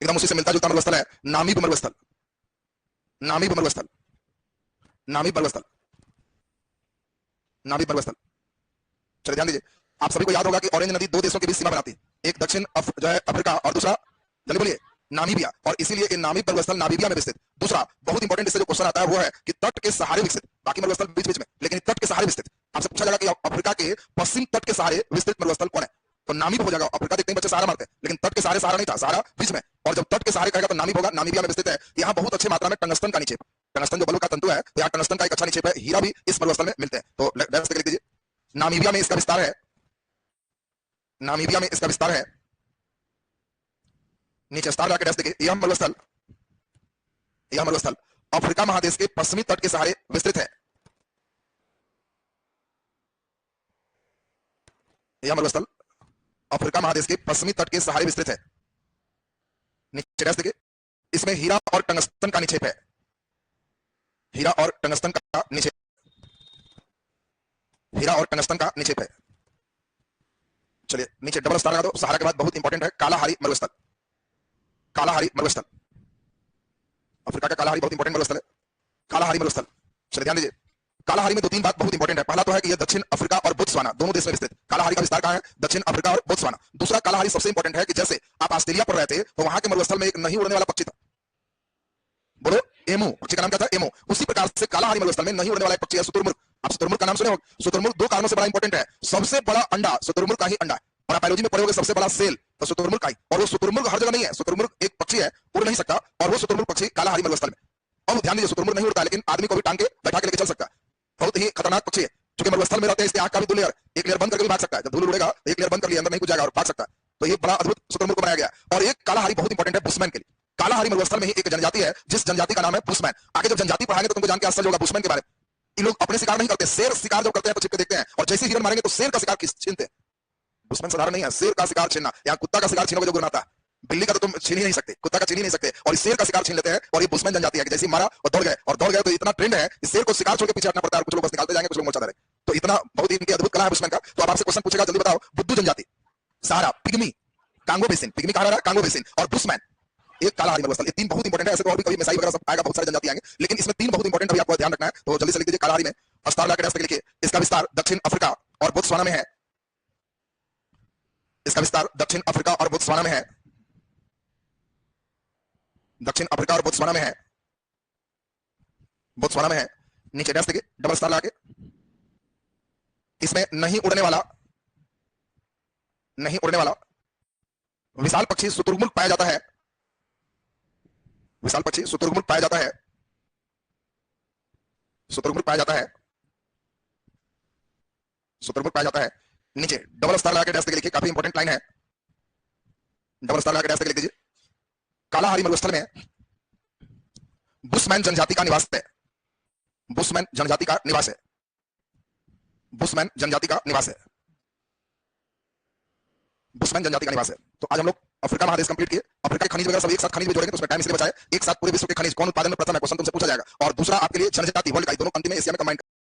एकदम उसी से मिलता जुलता मरुस्थल है, नामीब मरुस्थल, नामीब मरुस्थल, नामीब मरुस्थल, नामीब मरुस्थल। चलिए ध्यान दीजिए, आप सभी को याद होगा कि ऑरेंज नदी दो देशों के बीच सीमा बनाती है, एक दक्षिण जो है अफ्रीका और दूसरा जल्दी बोलिए नामीबिया। और इसीलिए ये नामीब मरुस्थल नामीबिया में विस्तृत। दूसरा बहुत इंपॉर्टेंट इससे जो क्वेश्चन आता है वो है कि तट के सहारे विस्तृत, बाकी मरुस्थल बीच बीच में, लेकिन तट के सहारे विस्तृत। आपसे पूछा जाएगा कि अफ्रीका के पश्चिम तट के सहारे विस्तृत मरुस्थल कौन है? तो नामीब हो जाएगा। अफ्रीका देखते हैं बच्चे सहारा मारते हैं, लेकिन तट के सहारे सहारा नहीं था, सहारा बीच में। और जब तट के सहारे कहेगा तो नामीब होगा, नामीबिया में विस्तृत है। यहाँ बहुत अच्छी मात्रा में टंगस्टन का निक्षेप, टंगस्टन जो बलुआ का तंतु है, तो यहाँ टंगस्टन का एक अच्छा निक्षेप है, हीरा भी इस मरुस्थल में मिलते हैं। तो लिख दीजिए, नामीबिया में इसका विस्तार है, नामीबिया में इसका विस्तार है। नीचे स्टार लगा के देखिए, यह मरुस्थल, यह मरुस्थल अफ्रीका महादेश के पश्चिमी तट के सहारे विस्तृत है। यह मरुस्थल अफ्रीका महादेश के पश्चिमी तट के सहारे विस्तृत है। नीचे देखिए, इसमें हीरा और टंगस्टन का निक्षेप है, हीरा और टंगस्टन का निक्षेप, हीरा और टंगस्टन का निक्षेप है। चलिए नीचे डबल स्टार लगा दो। सहारा के बाद बहुत इंपॉर्टेंट है कालाहारी मरुस्थल, कालाहारी मरुस्थल, अफ्रीका का कालाहारी बहुत इंपॉर्टेंट मरुस्थल है, कालाहारी मरुस्थल। चलिए ध्यान दीजिए, कालाहारी में दो तीन बात बहुत इंपॉर्टेंट है। पहला तो है कि यह दक्षिण अफ्रीका और बोत्सवाना दोनों देश में विस्तृत। कालाहारी का विस्तार कहां है? दक्षिण अफ्रीका और बोत्सवाना। दूसरा कालाहारी सबसे इंपॉर्टेंट है कि जैसे आप ऑस्ट्रेलिया पर रहते तो वहां के मरुस्थल में एक नहीं उड़ने वाला पक्षी था, बोलो एमू, पक्षी का नाम क्या था? एमू। उसी प्रकार से कालाहारी मरुस्थल में नहीं उड़ने वाला एक पक्षी है शुतुरमुर्ग। आप शुतुरमुर्ग का नाम सुने हो? शुतुरमुर्ग दो कारणों से बड़ा इंपॉर्टेंट है। सबसे बड़ा अंडा शुतुरमुर्ग का ही अंडा है, और आप बायोलॉजी में पढ़ोगे सबसे बड़ा सेल तो शुतुरमुर्ग का ही। और वो शुतुरमुर्ग हर जगह नहीं है, शुतुरमुर्ग एक पक्षी है, उड़ नहीं सकता, और वो शुतुरमुर्ग पक्षी कालाहारी मरुस्थल में। अब ध्यान दीजिए, शुतुरमुर्ग नहीं उड़ता, लेकिन आदमी को भी टांग के बैठा के लेके चल सकता है। बहुत ही खतरनाक पक्षी है, क्योंकि मरुस्थल में रहते हैं, इसके आंख का भी दो लेयर, एक लेयर बंद करके भी भाग सकता है। जब धूल उड़ेगा एक लेयर बंद कर लिया, अंदर नहीं कुछ जाएगा और भाग सकता है। तो ये बड़ा अद्भुत शुतुरमुर्ग को बनाया गया। और एक कालाहारी बहुत इंपॉर्टेंट है बुशमैन के लिए। कालाहारी मरुस्थल में ही एक जनजाति है जिस जनजाति का नाम है बुशमैन। आगे जब जनजाति पढ़ाएंगे तो तुमको जान के आश्चर्य होगा बुशमैन के बारे में। ये लोग अपने शिकार नहीं करते, शेर शिकार जब करते हैं तो छिप के देखते हैं, और जैसे हिरन मारेंगे तो शेर का शिकार छीनते हैं। बुशमैन साधारण नहीं है, शेर का शिकार छीनना। यहाँ कुत्ता का शिकार छीनोगे जो गुनाता है, बिल्ली का तो तुम छीन ही नहीं सकते, कुत्ता का छीन ही नहीं सकते, और इस शेर का शिकार छीन लेते हैं। और ये बुशमैन जनजाति है कि जैसे मारा और दौड़ गए, और दौड़ गए तो इतना ट्रेंड है इस शेर को शिकार छोड़ के पीछे हटना पड़ता है, और कुछ लोग बस निकालते जाएंगे, कुछ लोग मोचा रहे। तो इतना बहुत ही इनकी अद्भुत कला है बुशमैन का। तो अब आपसे क्वेश्चन पूछेगा, जल्दी बताओ, बुद्धू जनजाति, सहारा, पिग्मी, कांगो बेसिन, पिग्मी कहां रहा है? कांगो बेसिन, और बुशमैन, एक कालाहारी मरुस्थल। ये तीन बहुत इंपॉर्टेंट है। ऐसे तो और भी कभी मेसाई वगैरह सब आएगा, बहुत सारे जनजाति आएंगे, लेकिन इसमें तीन बहुत इंपॉर्टेंट अभी आपको ध्यान रखना है। तो जल्दी से लिख दीजिए, कालाहारी में स्टार लगा के लिखिए, इसका विस्तार दक्षिण अफ्रीका और बोत्सवाना में है, इसका विस्तार दक्षिण अफ्रीका और बोत्सवाना में है, दक्षिण अफ्रीका और बोत्सवाना में है, बोत्सवाना में है। नीचे डैश देखिए, डबल स्टार लगा के, इसमें नहीं उड़ने वाला, नहीं उड़ने वाला विशाल पक्षी शुतुरमुर्ग पाया जाता है, विशाल पक्षी शुतुरमुर्ग पाया जाता है, शुतुरमुर्ग पाया जाता है, शुतुरमुर्ग पाया जाता है। नीचे डबल स्टार लगा के डैश लिखिए, काफी इंपॉर्टेंट लाइन है, डबल स्टार लगा के डैश लिख दीजिए। कालाहारी मरुस्थल में बुशमैन जनजाति का निवास है, बुशमैन जनजाति का निवास है, बुशमैन जनजाति का निवास है, बुशमैन जनजाति का निवास है। तो आज हम लोग अफ्रीका महादेश कंप्लीट किए। अफ्रीका के खनिज वगैरह सब एक साथ खनिज में जोड़ेंगे तो उसमें टाइम इसलिए बचाए। एक साथ पूरे विश्व के खनिज कौन उत्पादन में प्रथम है क्वेश्चन तुमसे पूछा जाएगा, और दूसरा आपके लिए जनजाति वर्ल्ड का, दोनों कंट्री में एशिया में कंबाइन